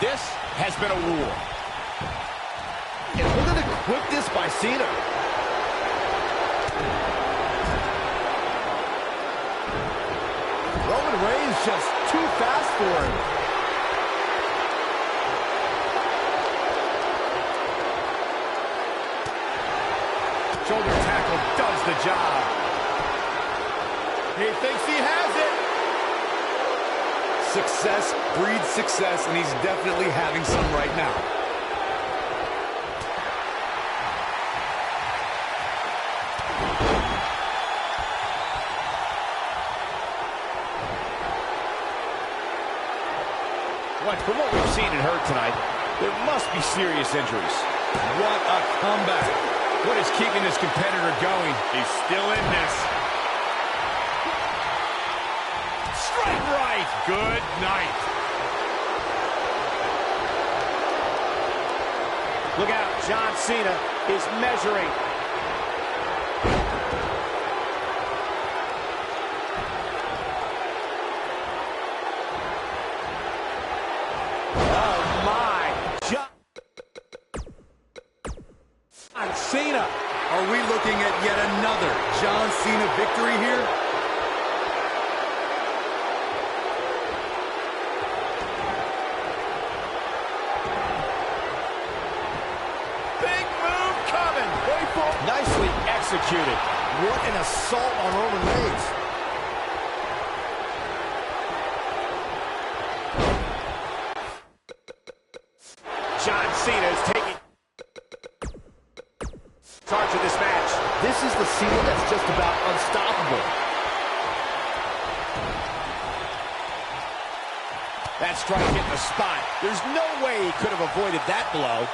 This has been a war. And look at the quickness by Cena. Roman Reigns just too fast for him. Shoulder tackle does the job. He thinks he has it. Success breeds success, and he's definitely having some right now. From what we've seen and heard tonight, there must be serious injuries. What a comeback. What is keeping this competitor going? He's still in this. Straight right. Good night. Look out, John Cena is measuring. Oh, my. John Cena. Are we looking at yet another John Cena victory here? Big move coming. Nicely executed. What an assault on Roman Reigns. John Cena is taking charge of this match. This is the Cena that's just about unstoppable. That strike hit the spot. There's no way he could have avoided that blow.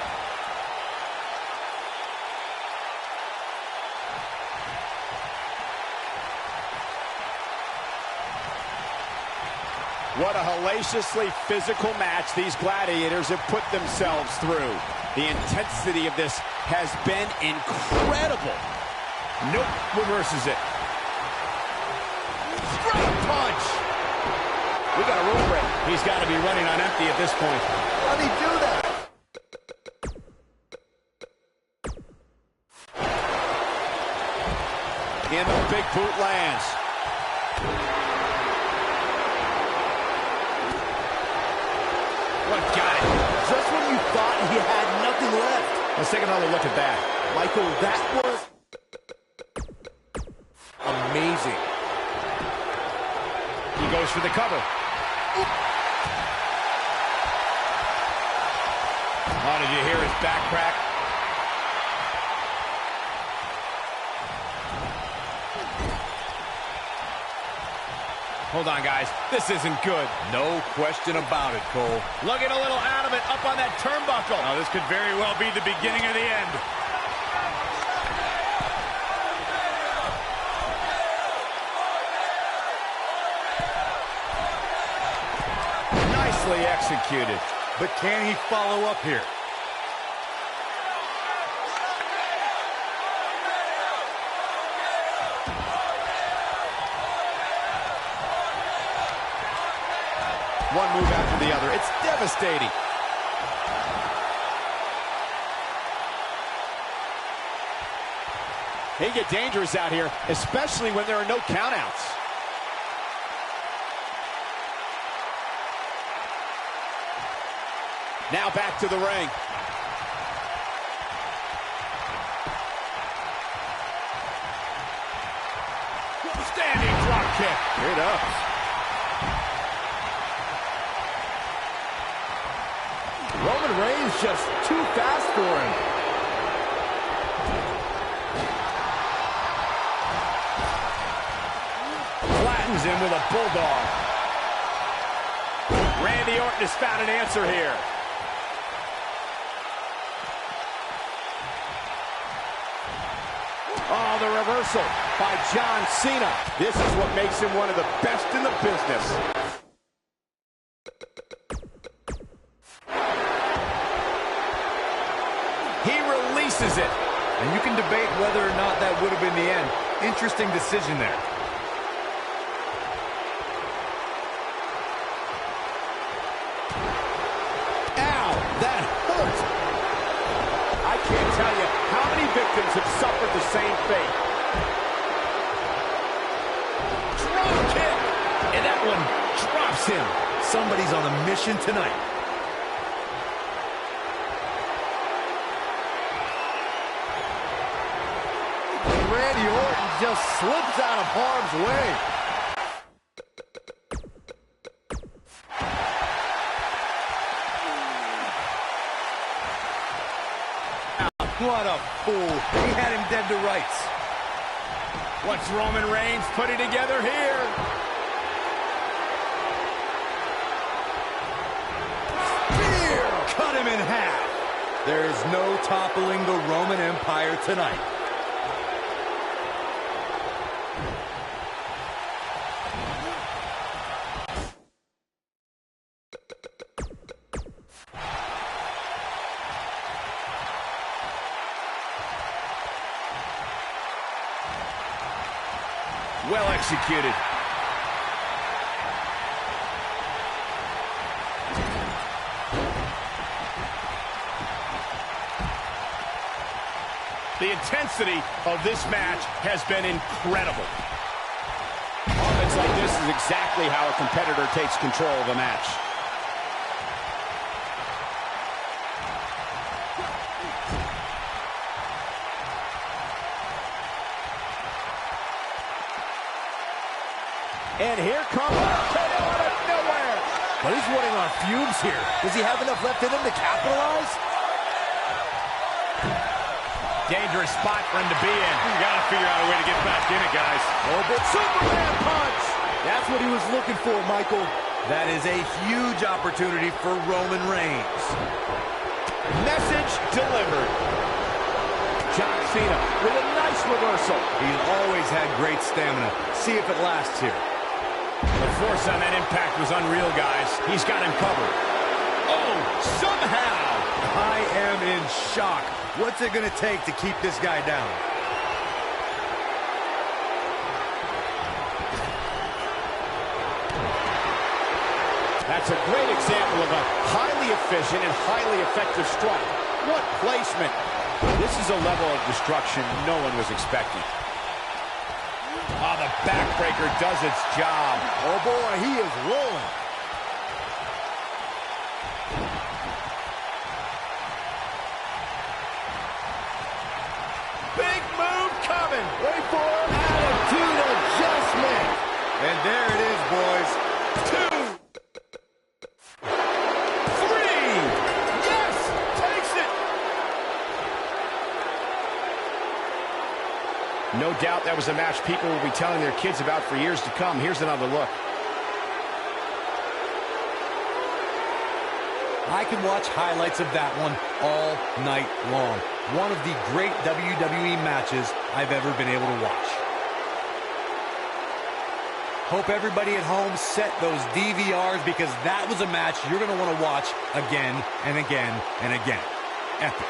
What a hellaciously physical match these gladiators have put themselves through. The intensity of this has been incredible. Nope, reverses it. Straight punch. We got a rope break. He's got to be running on empty at this point. How did he do that? And the big boot lands. What got it? Just when you thought he had nothing left. Let's take another look at that. Michael, that was amazing. He goes for the cover. Oh, did you hear his back crack? Hold on, guys. This isn't good. No question about it, Cole. Looking a little out of it up on that turnbuckle. Now, this could very well be the beginning of the end. Nicely executed. But can he follow up here? One move after the other. It's devastating. They get dangerous out here, especially when there are no countouts. Now back to the ring. Standing drop kick. Here it is. Roman Reigns just too fast for him. Flattens him with a bulldog. Randy Orton has found an answer here. Oh, the reversal by John Cena. This is what makes him one of the best in the business. He releases it. And you can debate whether or not that would have been the end. Interesting decision there. Ow, that hurt. I can't tell you how many victims have suffered the same fate. Drop kick. And that one drops him. Somebody's on a mission tonight. Randy Orton just slips out of harm's way. What a fool. He had him dead to rights. What's Roman Reigns putting together here? Spear! Cut him in half. There is no toppling the Roman Empire tonight. Well executed. The intensity of this match has been incredible. Moments like this is exactly how a competitor takes control of a match. And here comes KO out of nowhere. But he's running on fumes here. Does he have enough left in him to capitalize? Dangerous spot for him to be in. You gotta figure out a way to get back in it, guys. Oh, but Superman punch! That's what he was looking for, Michael. That is a huge opportunity for Roman Reigns. Message delivered. John Cena with a nice reversal. He's always had great stamina. See if it lasts here. The force on that impact was unreal, guys. He's got him covered. Oh, somehow. I am in shock. What's it going to take to keep this guy down? That's a great example of a highly efficient and highly effective strike. What placement. This is a level of destruction no one was expecting. the backbreaker does its job. Oh, boy, he is rolling. Big move coming. Wait for it. Attitude adjustment. And there it is, boys. 2, 3. Yes, takes it. No doubt that was a match people will be telling their kids about for years to come. Here's another look. I can watch highlights of that one all night long. One of the great WWE matches I've ever been able to watch. Hope everybody at home set those DVRs because that was a match you're going to want to watch again and again and again. Epic.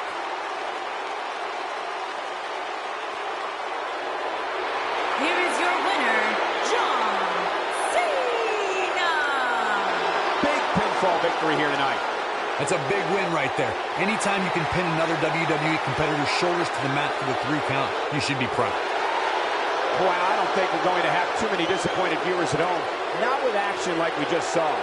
Here is your winner, John Cena. Big pinfall victory here tonight. That's a big win right there. Anytime you can pin another WWE competitor's shoulders to the mat for the 3 count, you should be proud. Boy, I don't think we're going to have too many disappointed viewers at home. Not with action like we just saw.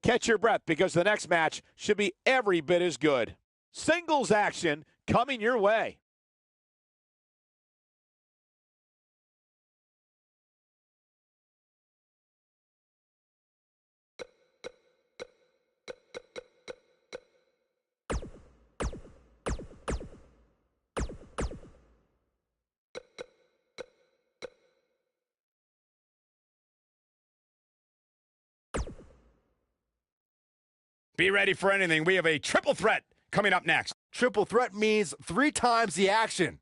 Catch your breath because the next match should be every bit as good. Singles action coming your way. Be ready for anything. We have a triple threat coming up next. Triple threat means 3 times the action.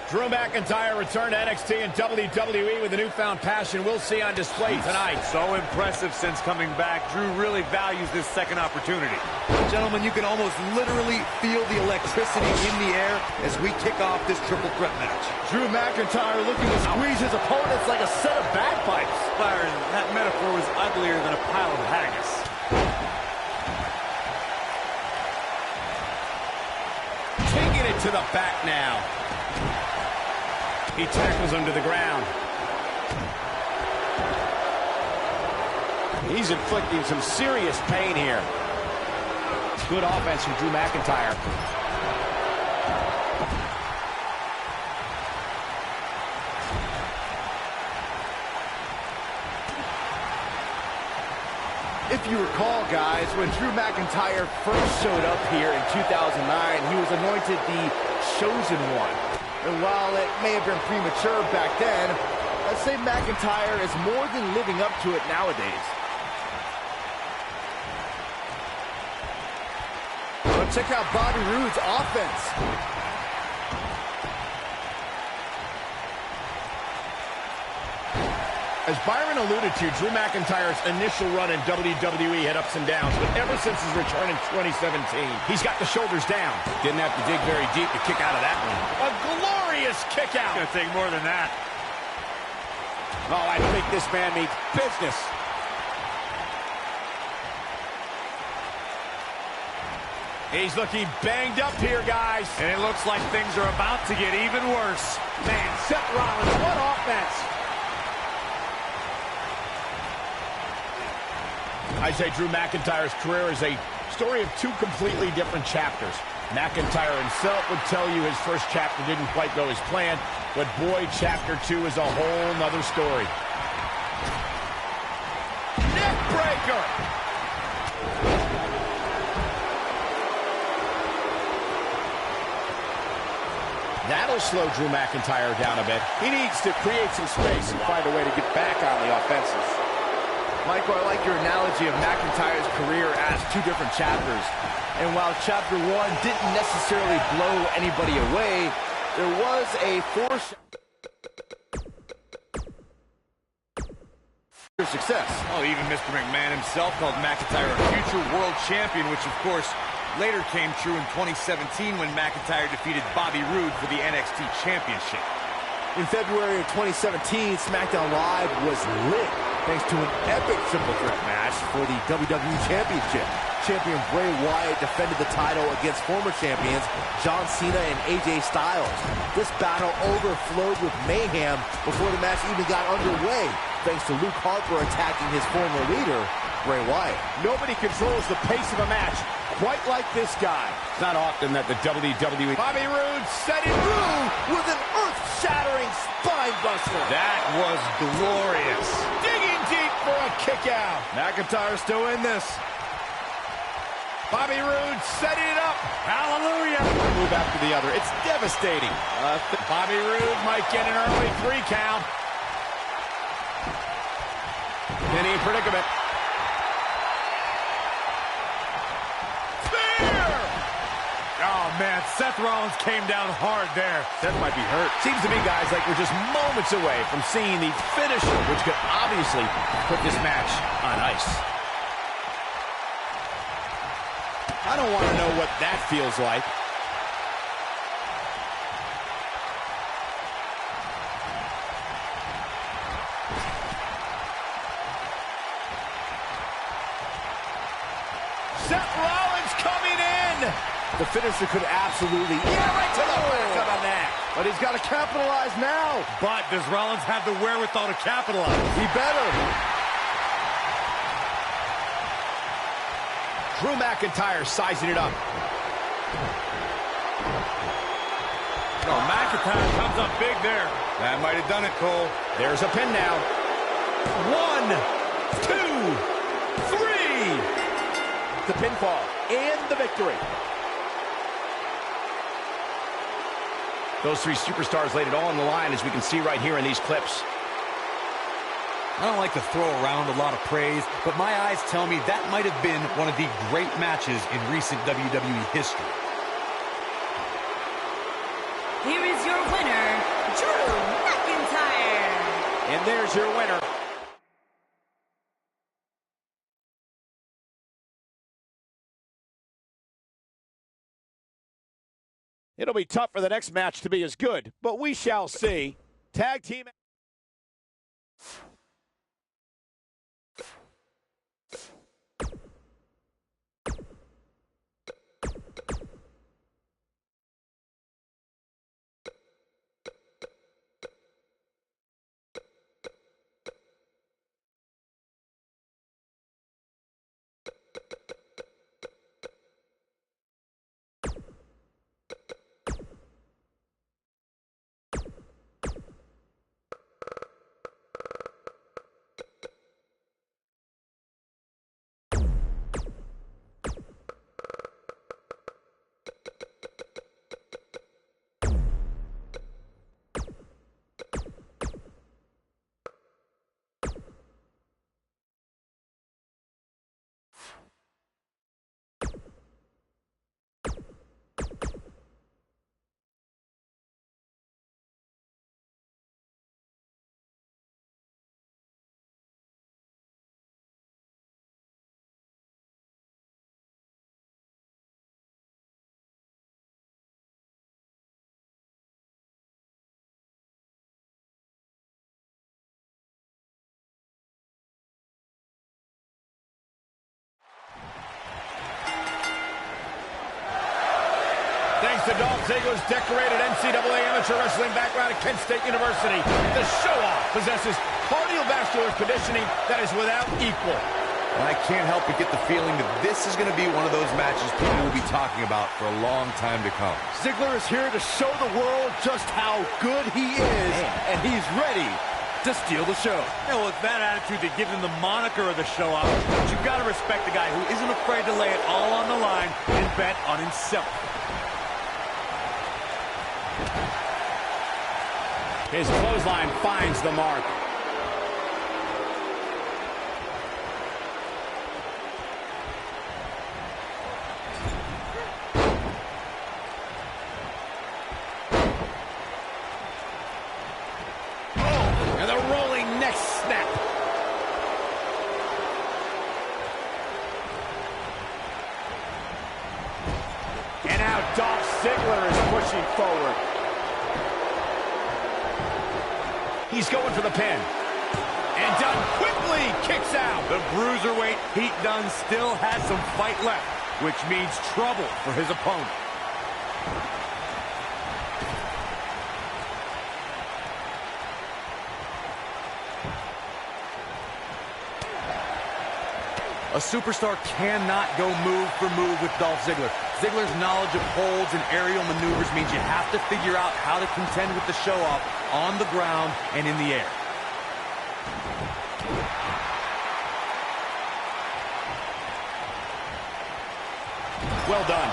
Drew McIntyre returned to NXT and WWE with a newfound passion we'll see on display tonight. So impressive since coming back. Drew really values this second opportunity. Gentlemen, you can almost literally feel the electricity in the air as we kick off this triple threat match. Drew McIntyre looking to squeeze his opponents like a set of bagpipes. Byron, that metaphor was uglier than a pile of haggis. Taking it to the back now. He tackles him to the ground. He's inflicting some serious pain here. Good offense from Drew McIntyre. If you recall, guys, when Drew McIntyre first showed up here in 2009, he was anointed the Chosen One. And while it may have been premature back then, I'd say McIntyre is more than living up to it nowadays. But check out Bobby Roode's offense. As Byron alluded to, Drew McIntyre's initial run in WWE had ups and downs, but ever since his return in 2017, he's got the shoulders down. Didn't have to dig very deep to kick out of that one. A glorious kick out. It's going to take more than that. Oh, I think this man means business. He's looking banged up here, guys. And it looks like things are about to get even worse. Man, Seth Rollins, what offense. I say Drew McIntyre's career is a story of two completely different chapters. McIntyre himself would tell you his first chapter didn't quite go as planned, but boy, chapter 2 is a whole nother story. Neck breaker! That'll slow Drew McIntyre down a bit. He needs to create some space and find a way to get back on the offensive. Michael, I like your analogy of McIntyre's career as two different chapters. And while chapter 1 didn't necessarily blow anybody away, there was a success. Oh, even Mr. McMahon himself called McIntyre a future world champion, which of course later came true in 2017 when McIntyre defeated Bobby Roode for the NXT Championship. In February of 2017, SmackDown Live was lit thanks to an epic triple threat match for the WWE Championship. Champion Bray Wyatt defended the title against former champions John Cena and AJ Styles. This battle overflowed with mayhem before the match even got underway, thanks to Luke Harper attacking his former leader, Bray Wyatt. Nobody controls the pace of a match quite like this guy. It's not often that the WWE... Bobby Roode set it through With an earth-shattering spine buster. That was glorious. digging deep for a kick out. McIntyre still in this. Bobby Roode setting it up. Hallelujah. One move after the other. It's devastating. Bobby Roode might get an early 3 count. Penny predicament. Oh, man, Seth Rollins came down hard there. Seth might be hurt. Seems to me, guys, like we're just moments away from seeing the finisher, which could obviously put this match on ice. I don't want to know what that feels like. Seth Rollins coming in. The finisher could absolutely... Right to the back of the neck. But he's got to capitalize now. But does Rollins have the wherewithal to capitalize? He better. Drew McIntyre sizing it up. Oh, McIntyre comes up big there. That might have done it, Cole. There's a pin now. 1, 2, 3. The pinfall and the victory. Those 3 superstars laid it all on the line, as we can see right here in these clips. I don't like to throw around a lot of praise, but my eyes tell me that might have been one of the great matches in recent WWE history. Here is your winner, Drew McIntyre. And there's your winner. It'll be tough for the next match to be as good, but we shall see. Tag team. Thanks to Dolph Ziggler's decorated NCAA amateur wrestling background at Kent State University, the show-off possesses cardiovascular conditioning that is without equal. And I can't help but get the feeling that this is going to be one of those matches people will be talking about for a long time to come. Ziggler is here to show the world just how good he is, and he's ready to steal the show. Yeah, well, with that attitude, they give him the moniker of the show-off. But you've got to respect the guy who isn't afraid to lay it all on the line and bet on himself. His clothesline finds the mark. And the rolling neck snap. And now Dolph Ziggler is pushing forward. He's going for the pin. And Dunn quickly kicks out. The bruiserweight Pete Dunne still has some fight left, which means trouble for his opponent. A superstar cannot go move for move with Dolph Ziggler. Ziggler's knowledge of holds and aerial maneuvers means you have to figure out how to contend with the show-off on the ground and in the air. Well done.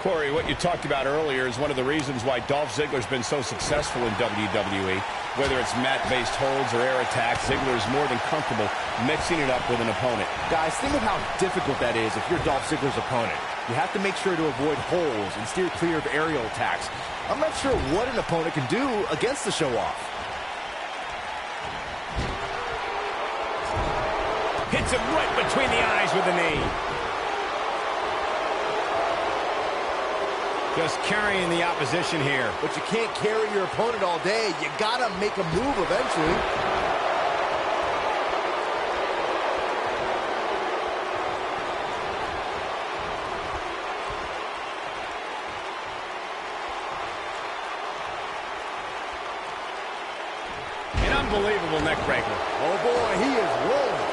Corey, what you talked about earlier is one of the reasons why Dolph Ziggler's been so successful in WWE. Whether it's mat-based holds or air attacks, Ziggler is more than comfortable mixing it up with an opponent. Guys, think of how difficult that is if you're Dolph Ziggler's opponent. You have to make sure to avoid holes and steer clear of aerial attacks. I'm not sure what an opponent can do against the show-off. Hits him right between the eyes with the knee. Just carrying the opposition here. But you can't carry your opponent all day. You gotta make a move eventually. An unbelievable neck breaker. Oh boy, he is rolling.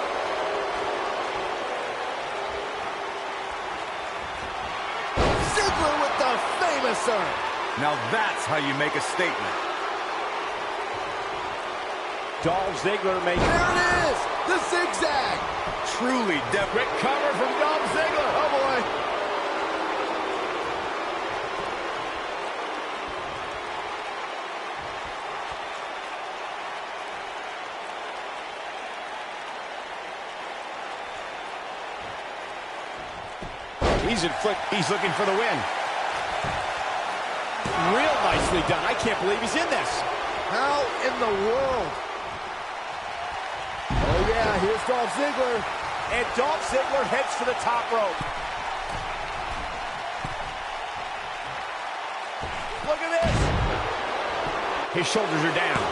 Ziggler with the famous arm. Now that's how you make a statement. Dolph Ziggler makes... There it is! The zigzag! Truly Quick cover from Dolph Ziggler. Oh boy. He's looking for the win. Real nicely done. I can't believe he's in this. How in the world? Oh yeah, here's Dolph Ziggler. And Dolph Ziggler heads for the top rope. Look at this. His shoulders are down.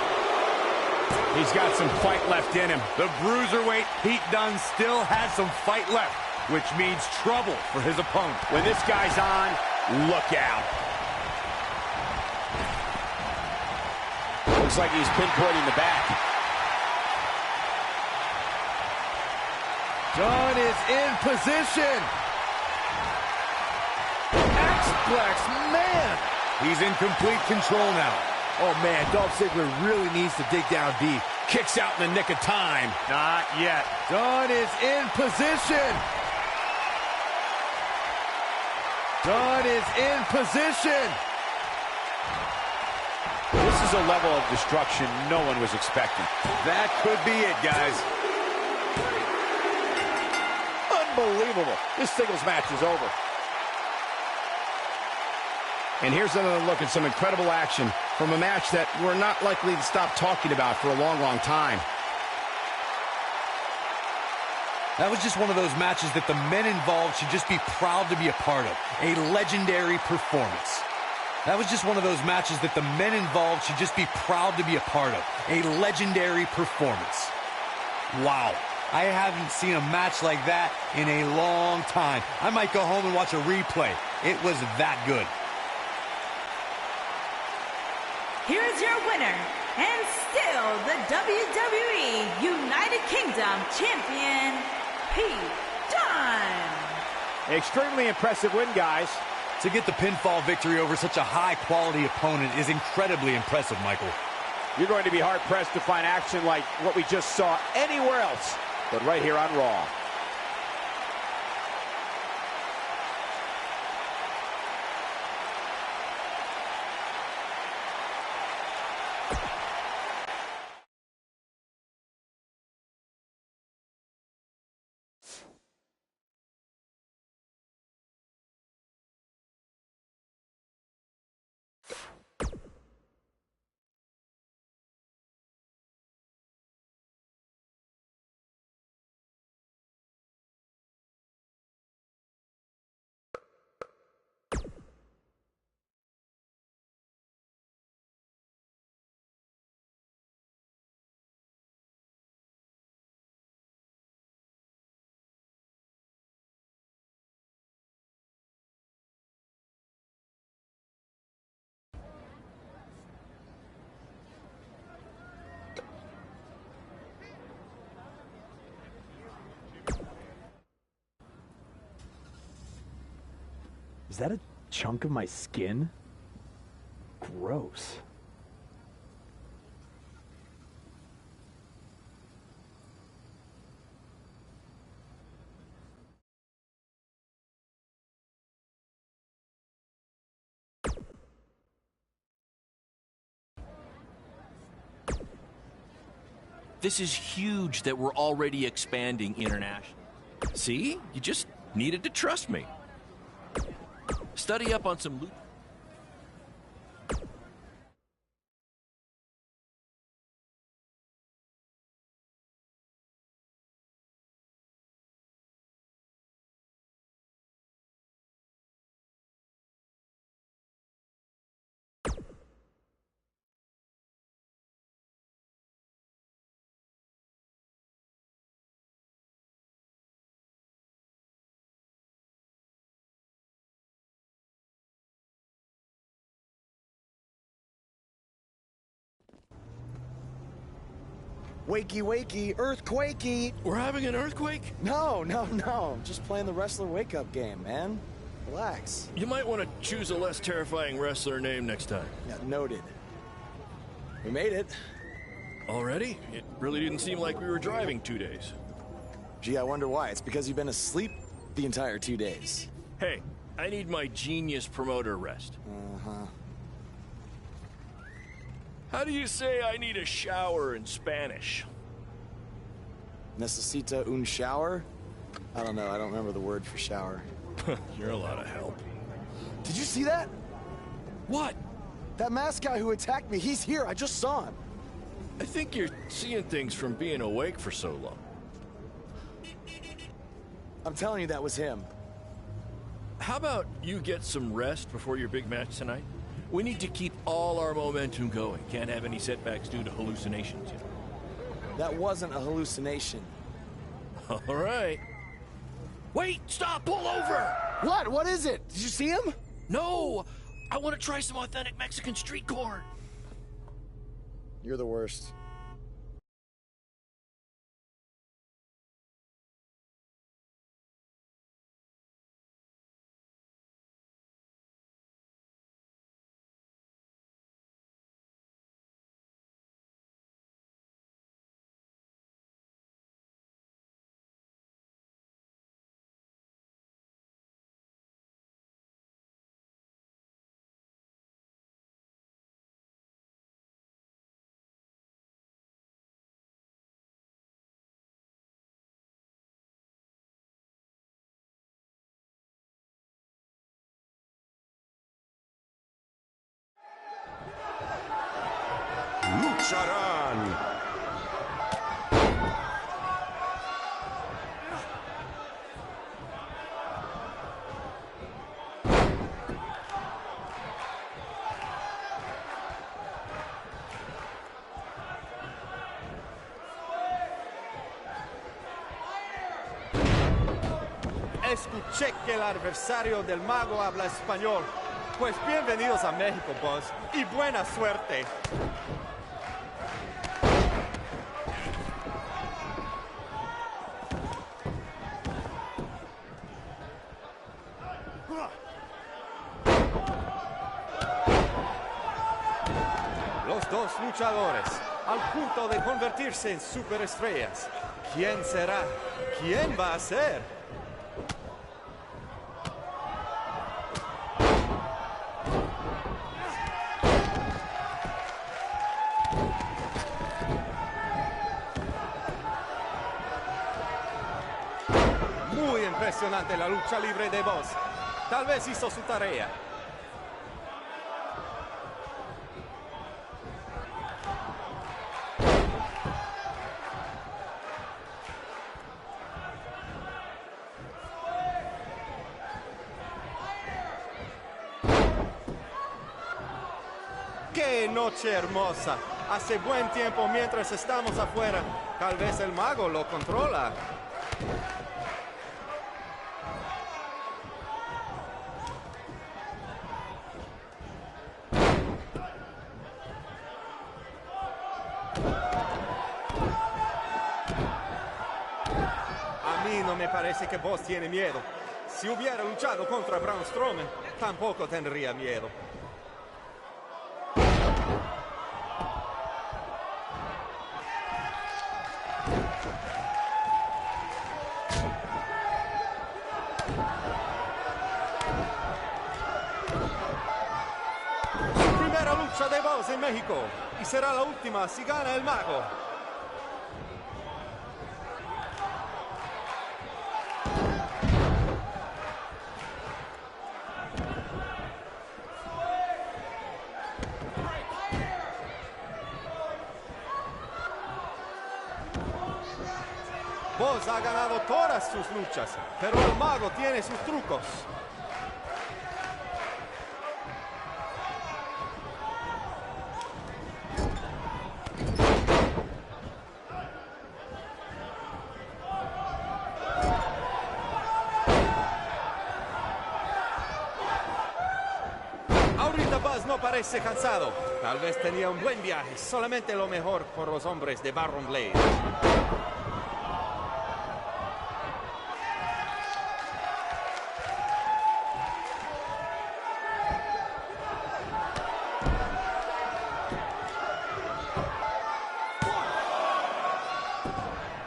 He's got some fight left in him. The bruiserweight Pete Dunne still has some fight left, which means trouble for his opponent. When this guy's on, look out. Looks like he's pinpointing the back. Dunne is in position. X-Plex, man. He's in complete control now. Oh man, Dolph Ziggler really needs to dig down deep. Kicks out in the nick of time. Not yet. Dunne is in position. Dunne is in position. This is a level of destruction no one was expecting. That could be it, guys. Unbelievable. This singles match is over. And here's another look at some incredible action from a match that we're not likely to stop talking about for a long, long time. That was just one of those matches that the men involved should just be proud to be a part of. A legendary performance. That was just one of those matches that the men involved should just be proud to be a part of. A legendary performance. Wow. I haven't seen a match like that in a long time. I might go home and watch a replay. It was that good. Here's your winner, and still the WWE United Kingdom Champion, Pete Dunne. Extremely impressive win, guys. To get the pinfall victory over such a high-quality opponent is incredibly impressive, Michael. You're going to be hard-pressed to find action like what we just saw anywhere else, but right here on Raw. Is that a chunk of my skin? Gross. This is huge that we're already expanding internationally. See? You just needed to trust me. Study up on some loot. Wakey, wakey, earthquakey. We're having an earthquake? No. Just playing the wrestler wake-up game, man. Relax. You might want to choose a less terrifying wrestler name next time. Yeah, noted. We made it. Already? It really didn't seem like we were driving 2 days. Gee, I wonder why. It's because you've been asleep the entire 2 days. Hey, I need my genius promoter rest. Uh-huh. How do you say I need a shower in Spanish? Necesita un shower? I don't know. I don't remember the word for shower. You're a lot of help. Did you see that? What? That masked guy who attacked me, he's here. I just saw him. I think you're seeing things from being awake for so long. I'm telling you, that was him. How about you get some rest before your big match tonight? We need to keep all our momentum going. Can't have any setbacks due to hallucinations, you know. That wasn't a hallucination. All right. Wait, stop, pull over! What? What is it? Did you see him? No! I want to try some authentic Mexican street corn. You're the worst. Lucharan. escuché que el adversario del mago habla español. Pues bienvenidos a México, boss, y buena suerte. Los dos luchadores, al punto de convertirse en superestrellas. ¿Quién será? ¿Quién va a ser? Muy impresionante la lucha libre de Boss. Tal vez hizo su tarea. ¡Qué noche hermosa! Hace buen tiempo mientras estamos afuera. Tal vez el mago lo controla. A mí no me parece que Boss tiene miedo. Si hubiera luchado contra Braun Strowman, tampoco tendría miedo. Su primera lucha de Boss en México. Y será la última si gana el mago. Boss ha ganado todas sus luchas, pero el mago tiene sus trucos. Ahorita Boss no parece cansado. Tal vez tenía un buen viaje, solamente lo mejor por los hombres de Baron Blade.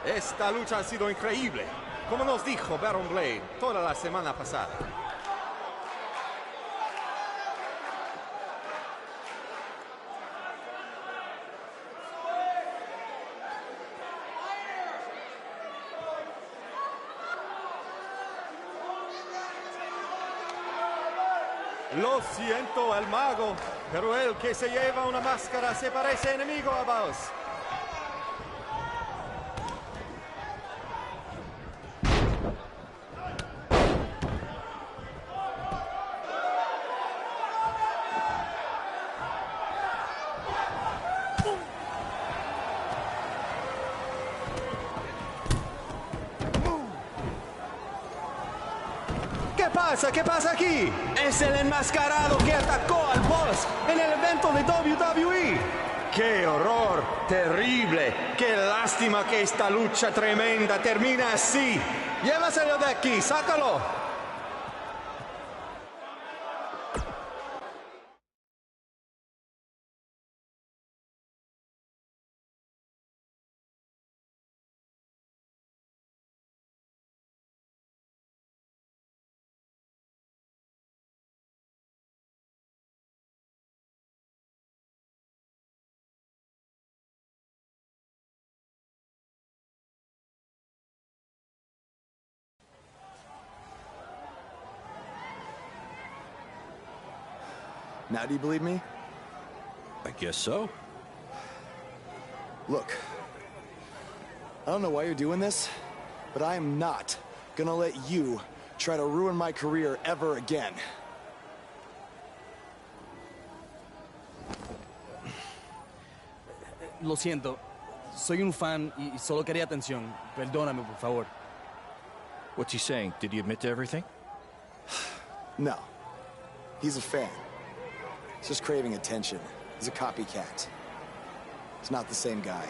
Esta lucha ha sido increíble, como nos dijo Baron Blade toda la semana pasada. Lo siento, el mago, pero el que se lleva una máscara se parece enemigo a Boss. ¿Qué pasa? ¿Qué pasa aquí? Es el enmascarado que atacó al Boss en el evento de WWE. ¡Qué horror! ¡Terrible! ¡Qué lástima que esta lucha tremenda termina así! ¡Llévaselo de aquí! ¡Sácalo! Now do you believe me? I guess so. Look, I don't know why you're doing this, but I am not gonna let you try to ruin my career ever again. Lo siento, soy un fan y solo quería atención. Perdóname, por favor. What's he saying? Did he admit to everything? No. He's a fan. He's just craving attention. He's a copycat. He's not the same guy.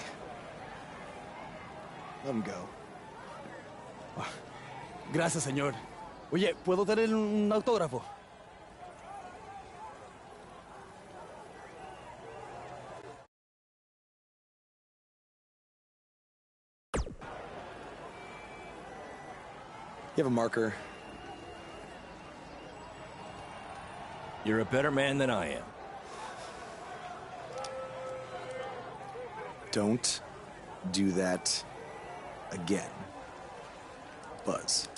Let him go. Gracias, señor. Oye, ¿puedo tener un autógrafo? You have a marker? You're a better man than I am. Don't do that again, Buzz.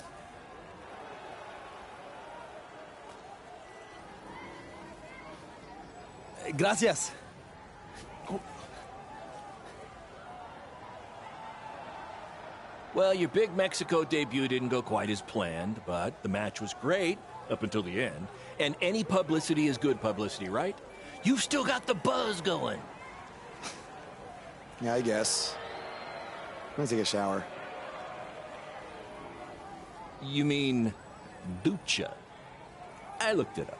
Gracias. Well, your big Mexico debut didn't go quite as planned, but the match was great up until the end. And any publicity is good publicity, right? You've still got the buzz going. Yeah, I guess. I'm gonna take a shower. You mean ducha? I looked it up.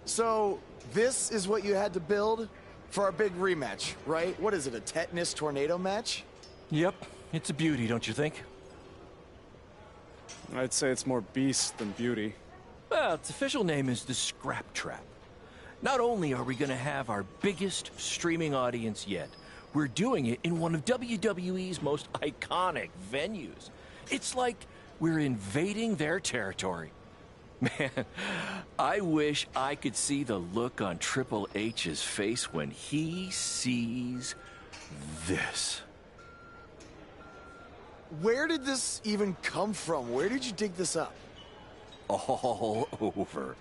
So, this is what you had to build for our big rematch, right? What is it, a tetanus tornado match? Yep, it's a beauty, don't you think? I'd say it's more beast than beauty. Well, its official name is the Scrap Trap. Not only are we going to have our biggest streaming audience yet, we're doing it in one of WWE's most iconic venues. It's like we're invading their territory. Man, I wish I could see the look on Triple H's face when he sees this. Where did this even come from? Where did you dig this up? All over.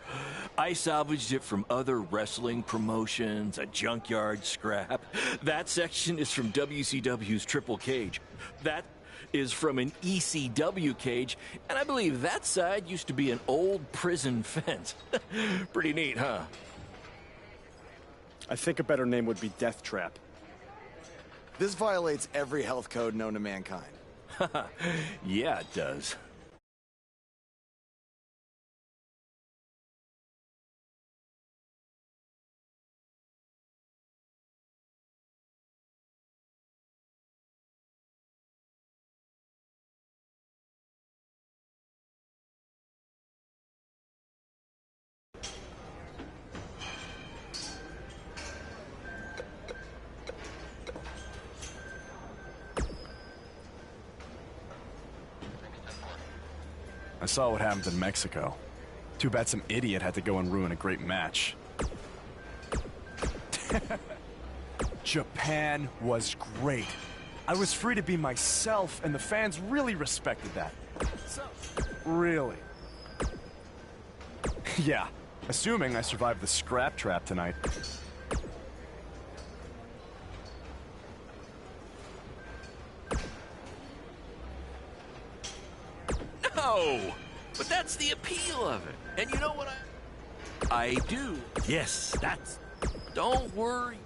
I salvaged it from other wrestling promotions, a junkyard scrap. That section is from WCW's Triple Cage. That is from an ECW cage, and I believe that side used to be an old prison fence. Pretty neat, huh? I think a better name would be Death Trap. This violates every health code known to mankind. Yeah, it does. I saw what happened in Mexico. Too bad some idiot had to go and ruin a great match. Japan was great. I was free to be myself, and the fans really respected that. Really. Yeah, assuming I survived the Scrap Trap tonight. No, but that's the appeal of it. And you know what I do. Yes, that's... Don't worry.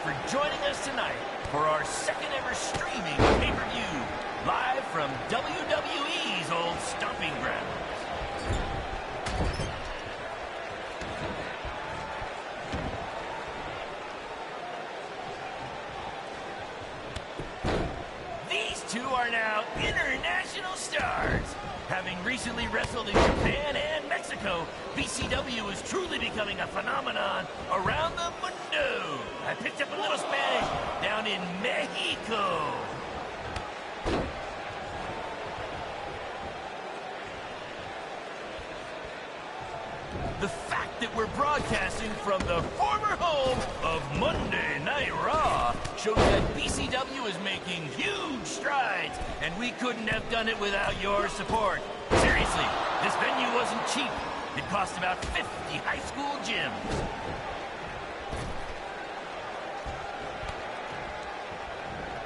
For joining us tonight for our second ever streaming pay-per-view live from WWE's old stomping grounds. These two are now international stars. Having recently wrestled in Japan and Mexico, BCW is truly becoming a phenomenon around the mundo. I picked up a little Spanish down in Mexico. The fact that we're broadcasting from the former home of Monday Night Raw shows that BCW is making huge strides, and we couldn't have done it without your support. Seriously, this venue wasn't cheap. It cost about 50 high school gyms.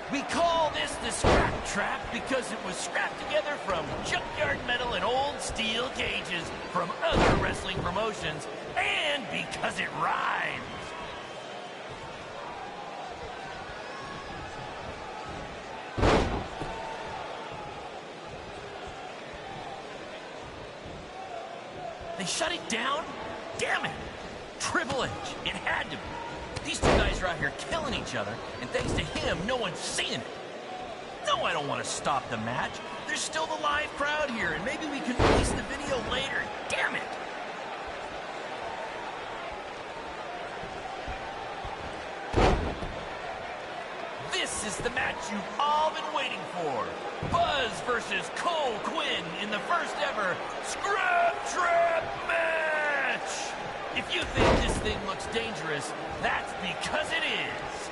We call this the Scrap Trap because it was scrapped together from junkyard metal and old steel cages from other wrestling promotions, and because it rhymes. They shut it down? Damn it! Triple H. It had to be. These two guys are out here killing each other, and thanks to him, no one's seeing it. No, I don't want to stop the match. There's still the live crowd here, and maybe we can release the video later. Damn it! This is the match you've all been waiting for. Buzz versus Cole Quinn in the first ever Scrap Trap match! If you think this thing looks dangerous, that's because it is.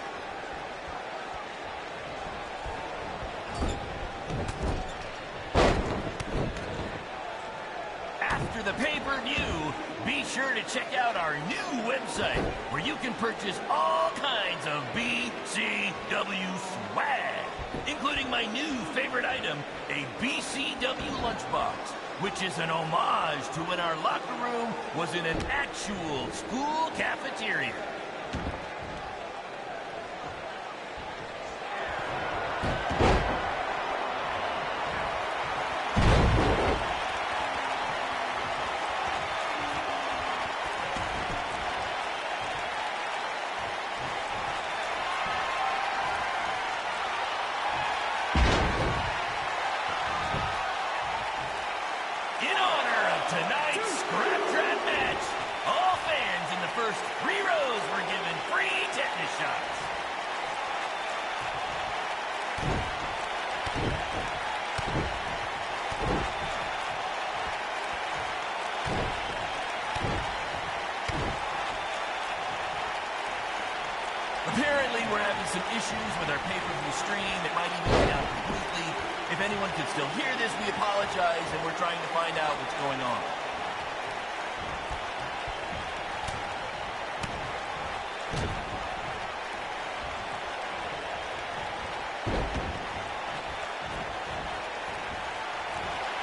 After the pay-per-view, be sure to check out our new website where you can purchase all kinds of BCW swag, including my new favorite item, a BCW lunchbox, which is an homage to when our locker room was in an actual school cafeteria. Tonight's Scrap Trap match, all fans in the first 3 rows were given free tetanus shots. Apparently, we're having some issues with our pay-per-view stream. It might even be down completely. If anyone could still hear this, we apologize, and we're trying to find out what's going on.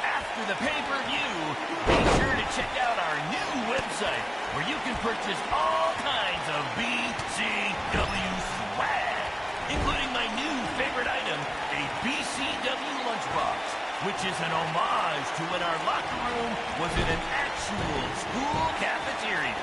After the pay-per-view, be sure to check out our new website, where you can purchase all kinds of BCW swag, including my new favorite item, a BCW lunchbox, which is an homage to when our locker room was in an actual school cafeteria.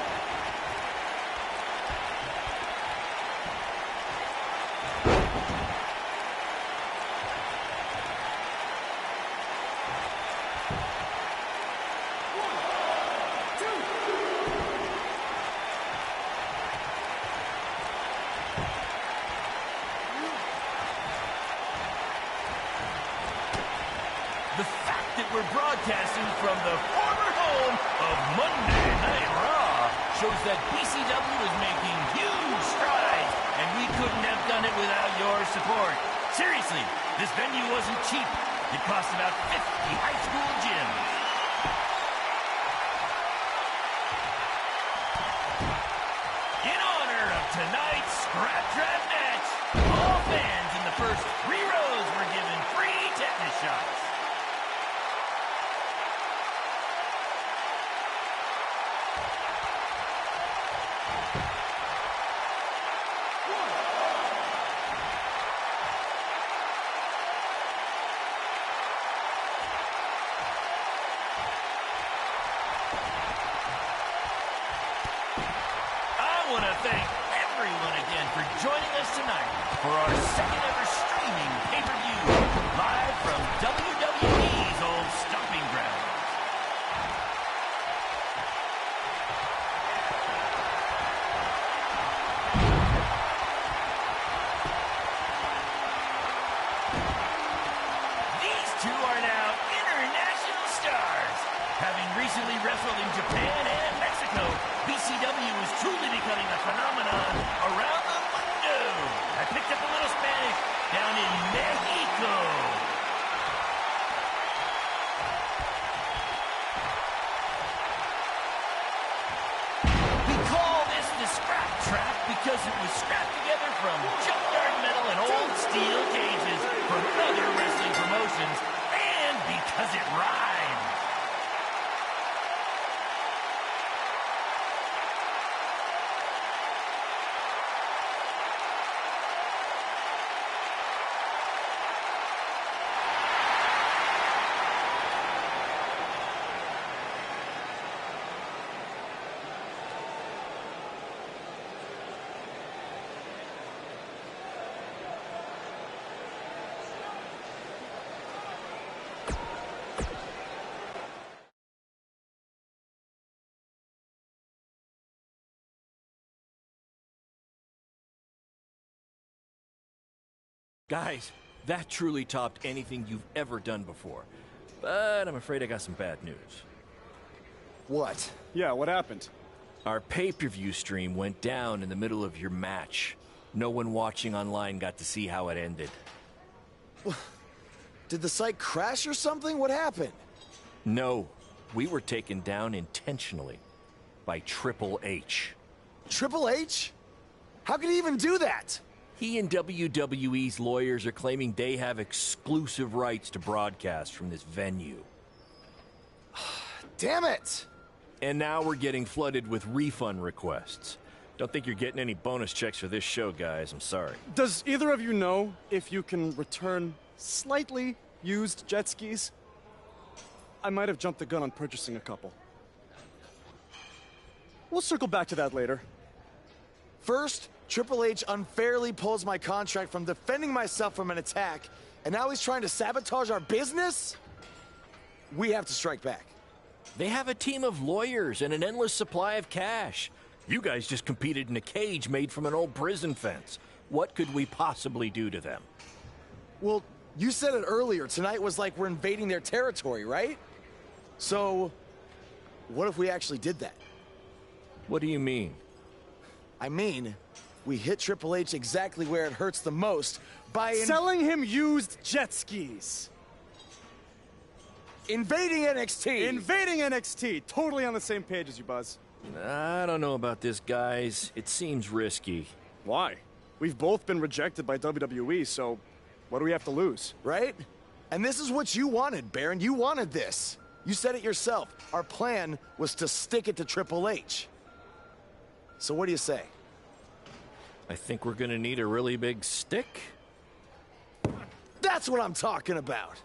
The fact that we're broadcasting from the former home of Monday Night Raw shows that BCW is making huge strides, and we couldn't have done it without your support. Seriously, this venue wasn't cheap. It cost about 50 high school gyms. In honor of tonight's Scrap Trap match, all fans in the first 3 rows were given free tetanus shots. want to thank everyone again for joining us tonight for our second ever streaming pay-per-view live from WWE's old stomping grounds. These two are now international stars. Having recently wrestled in Japan and Mexico, BCW is truly becoming a phenomenon around the mundo. I picked up a little Spanish down in Mexico. We call this the Scrap Trap because it was scrapped together from junkyard metal and old steel cages from other wrestling promotions, and because it rhymes. Guys, that truly topped anything you've ever done before. But I'm afraid I got some bad news. What? Yeah, what happened? Our pay-per-view stream went down in the middle of your match. No one watching online got to see how it ended. Did the site crash or something? What happened? No, we were taken down intentionally by Triple H. Triple H? How could he even do that? He and WWE's lawyers are claiming they have exclusive rights to broadcast from this venue. Damn it! And now we're getting flooded with refund requests. Don't think you're getting any bonus checks for this show, guys. I'm sorry. Does either of you know if you can return slightly used jet skis? I might have jumped the gun on purchasing a couple. We'll circle back to that later. First, Triple H unfairly pulls my contract from defending myself from an attack, and now he's trying to sabotage our business? We have to strike back. They have a team of lawyers and an endless supply of cash. You guys just competed in a cage made from an old prison fence. What could we possibly do to them? Well, you said it earlier. Tonight was like we're invading their territory, right? So, what if we actually did that? What do you mean? I mean, we hit Triple H exactly where it hurts the most by selling him used jet skis. Invading NXT. Invading NXT. Totally on the same page as you, Buzz. I don't know about this, guys. It seems risky. Why? We've both been rejected by WWE, so what do we have to lose? Right? And this is what you wanted, Baron. You wanted this. You said it yourself. Our plan was to stick it to Triple H. So what do you say? I think we're gonna need a really big stick. That's what I'm talking about.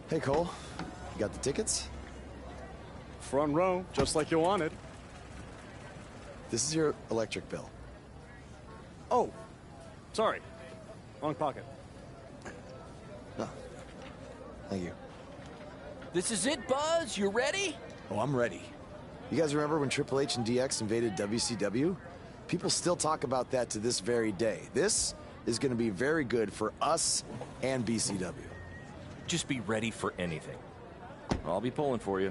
Hey, Cole. You got the tickets? Front row, just like you wanted. This is your electric bill. Oh, sorry. Wrong pocket. No. Thank you. This is it, Buzz. You ready? Oh, I'm ready. You guys remember when Triple H and DX invaded WCW? People still talk about that to this very day. This is going to be very good for us and BCW. Just be ready for anything. I'll be pulling for you.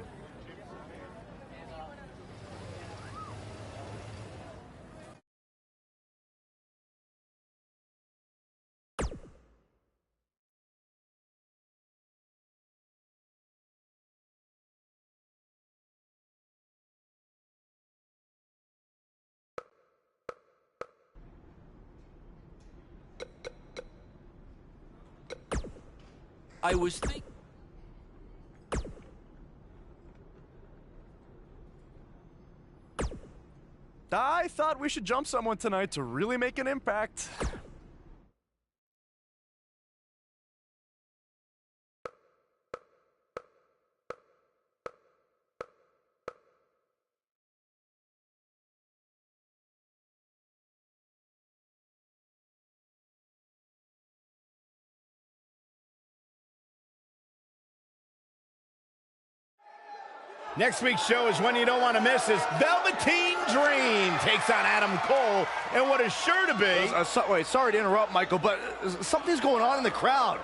I was thinking... I thought we should jump someone tonight to really make an impact. Next week's show is one you don't want to miss. Is Velveteen Dream takes on Adam Cole, and what is sure to be... Wait, sorry to interrupt, Michael, but something's going on in the crowd.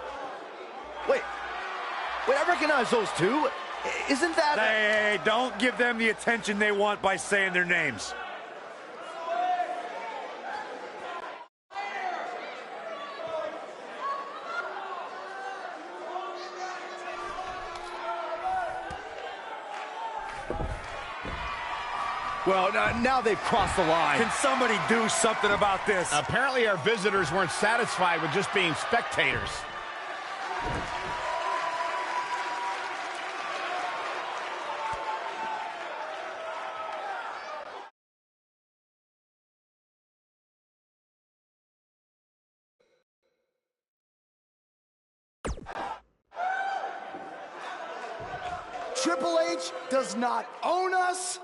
Wait, I recognize those two. Isn't that... Hey, don't give them the attention they want by saying their names. Well, now they've crossed the line. Can somebody do something about this? Apparently our visitors weren't satisfied with just being spectators. Triple H does not own us,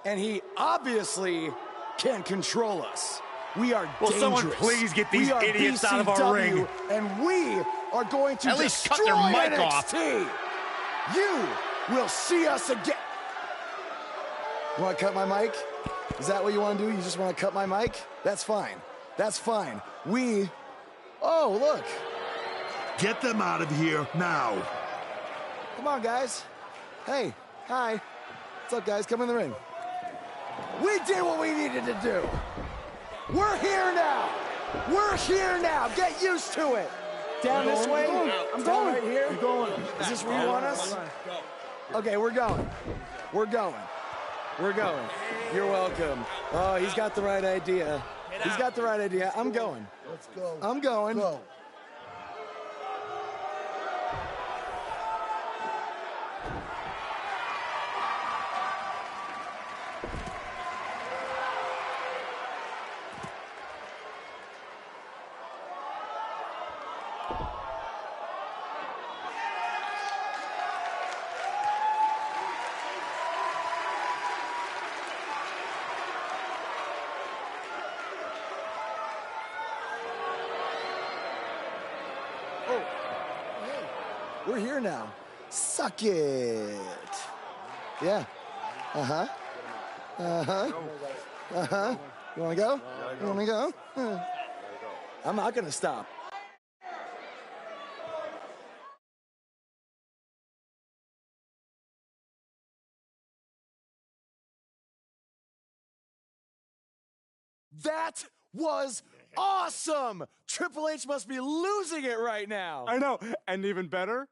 and he obviously can control us. We are dangerous. Will someone please get these idiots out of our ring? And we are going to at least destroy cut their mic NXT. off. You will see us again. You want to cut my mic? Is that what you want to do? You just want to cut my mic? That's fine. That's fine. Oh, look. Get them out of here now. Come on, guys. Hey, hi. What's up, guys? Come in the ring. We did what we needed to do. We're here now. We're here now. Get used to it. Down this way? I'm going right here. I'm going. Is this where you want us? Okay, we're going. We're going. We're going. You're welcome. Oh, he's got the right idea. He's got the right idea. I'm going. Let's go. I'm going. Go. We're here now. Suck it. Yeah. Uh-huh. Uh-huh. Uh-huh. You want to go? You want to go? I'm not going to stop. That was awesome! Triple H must be losing it right now. I know. And even better,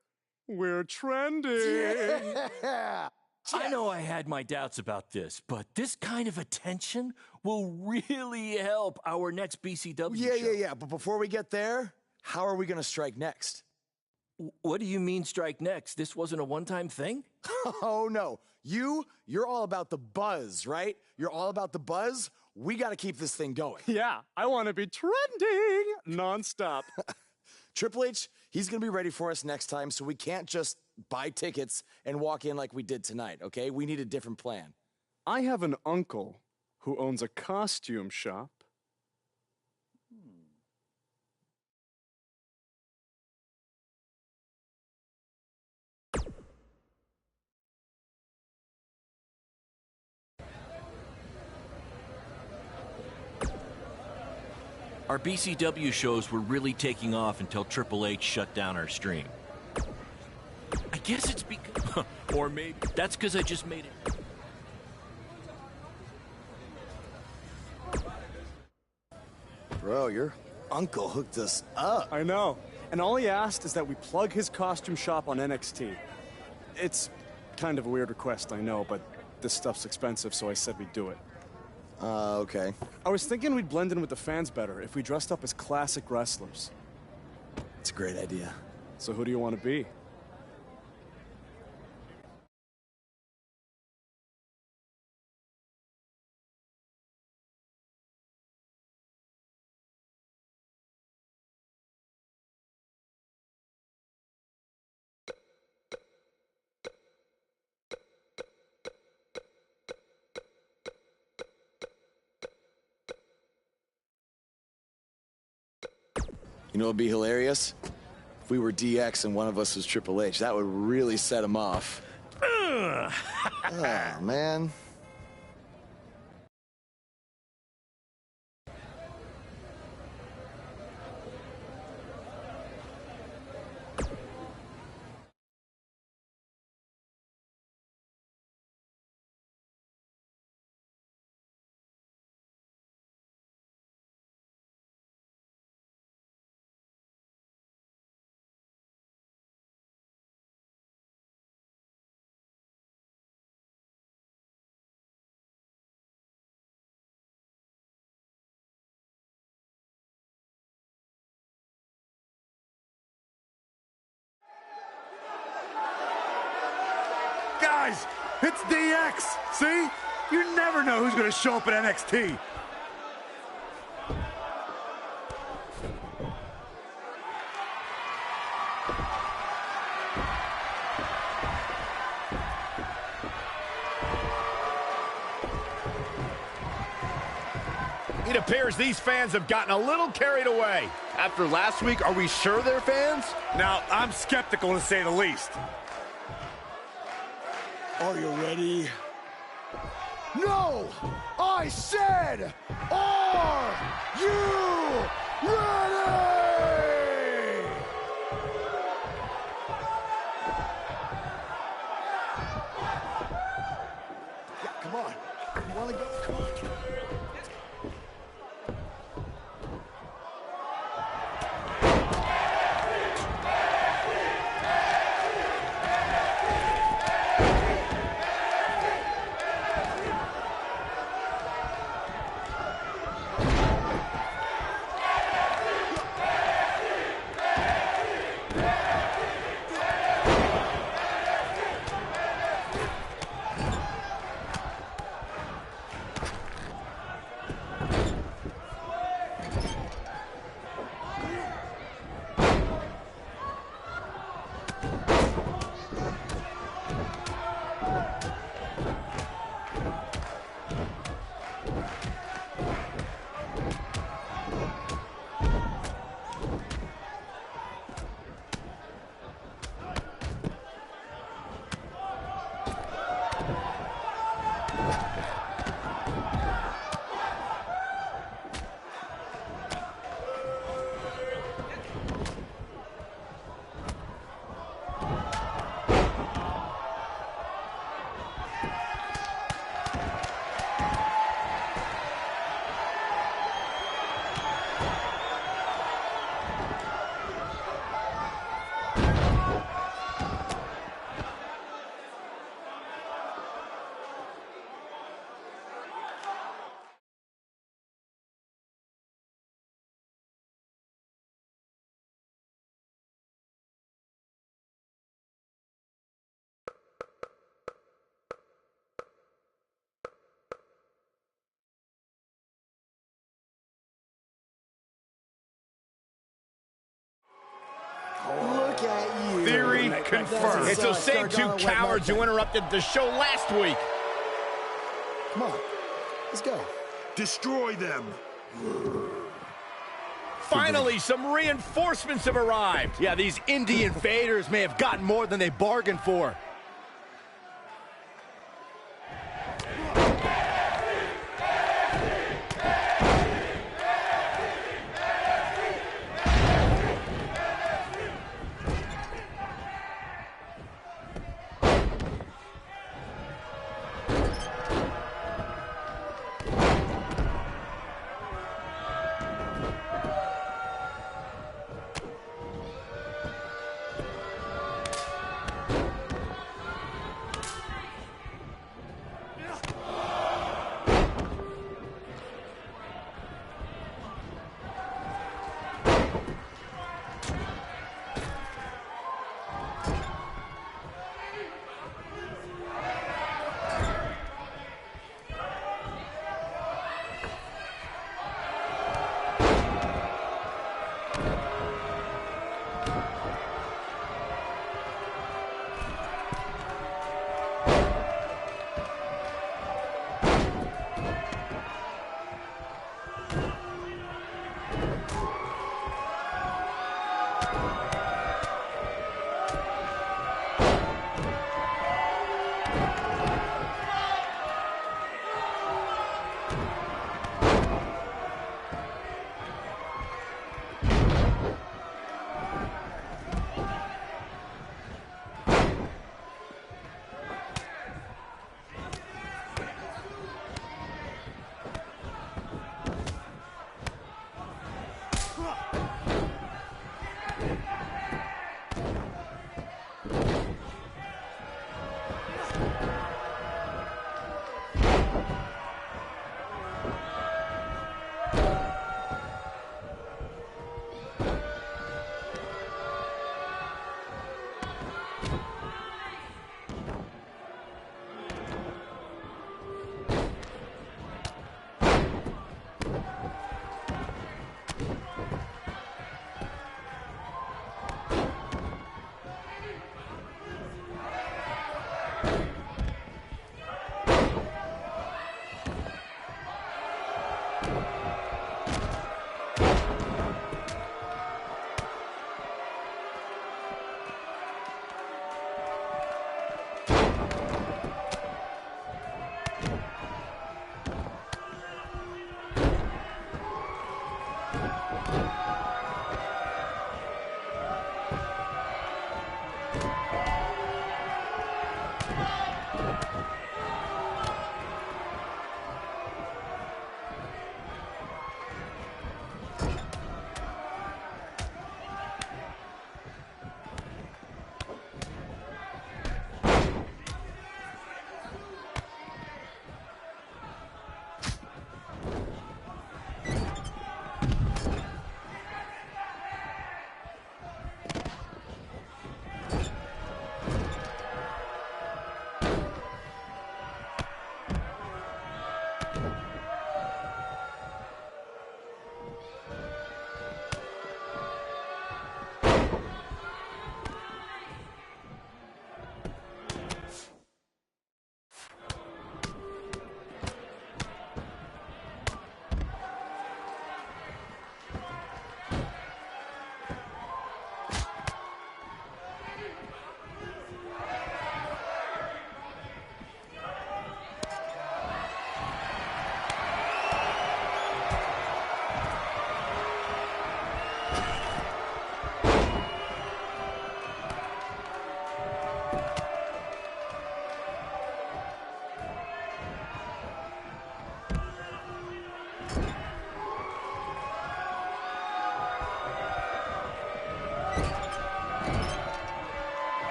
we're trending. Yeah. I know I had my doubts about this, but this kind of attention will really help our next BCW show. Yeah. But before we get there, how are we going to strike next? What do you mean strike next? This wasn't a one-time thing? Oh, no. You're all about the buzz, right? You're all about the buzz. We got to keep this thing going. Yeah, I want to be trending nonstop. Triple H, he's going to be ready for us next time, so we can't just buy tickets and walk in like we did tonight, okay? We need a different plan. I have an uncle who owns a costume shop. Our BCW shows were really taking off until Triple H shut down our stream. I guess it's because... or maybe that's because I just made it. Bro, your uncle hooked us up. I know. And all he asked is that we plug his costume shop on NXT. It's kind of a weird request, I know, but this stuff's expensive, so I said we'd do it. Okay. I was thinking we'd blend in with the fans better if we dressed up as classic wrestlers. It's a great idea. So who do you want to be? You know what would be hilarious? If we were DX and one of us was Triple H. That would really set him off. Oh, man. Guys, it's DX. See? You never know who's going to show up at NXT. It appears these fans have gotten a little carried away. After last week, are we sure they're fans? Now, I'm skeptical to say the least. Are you ready? No! I said, are you ready? Yeah, come on. You want to go? Come on. Look at you. Theory confirmed. It's those same two Gargano cowards who went interrupted the show last week. Come on. Let's go. Destroy them. Finally, some reinforcements have arrived. Yeah, these indie invaders may have gotten more than they bargained for.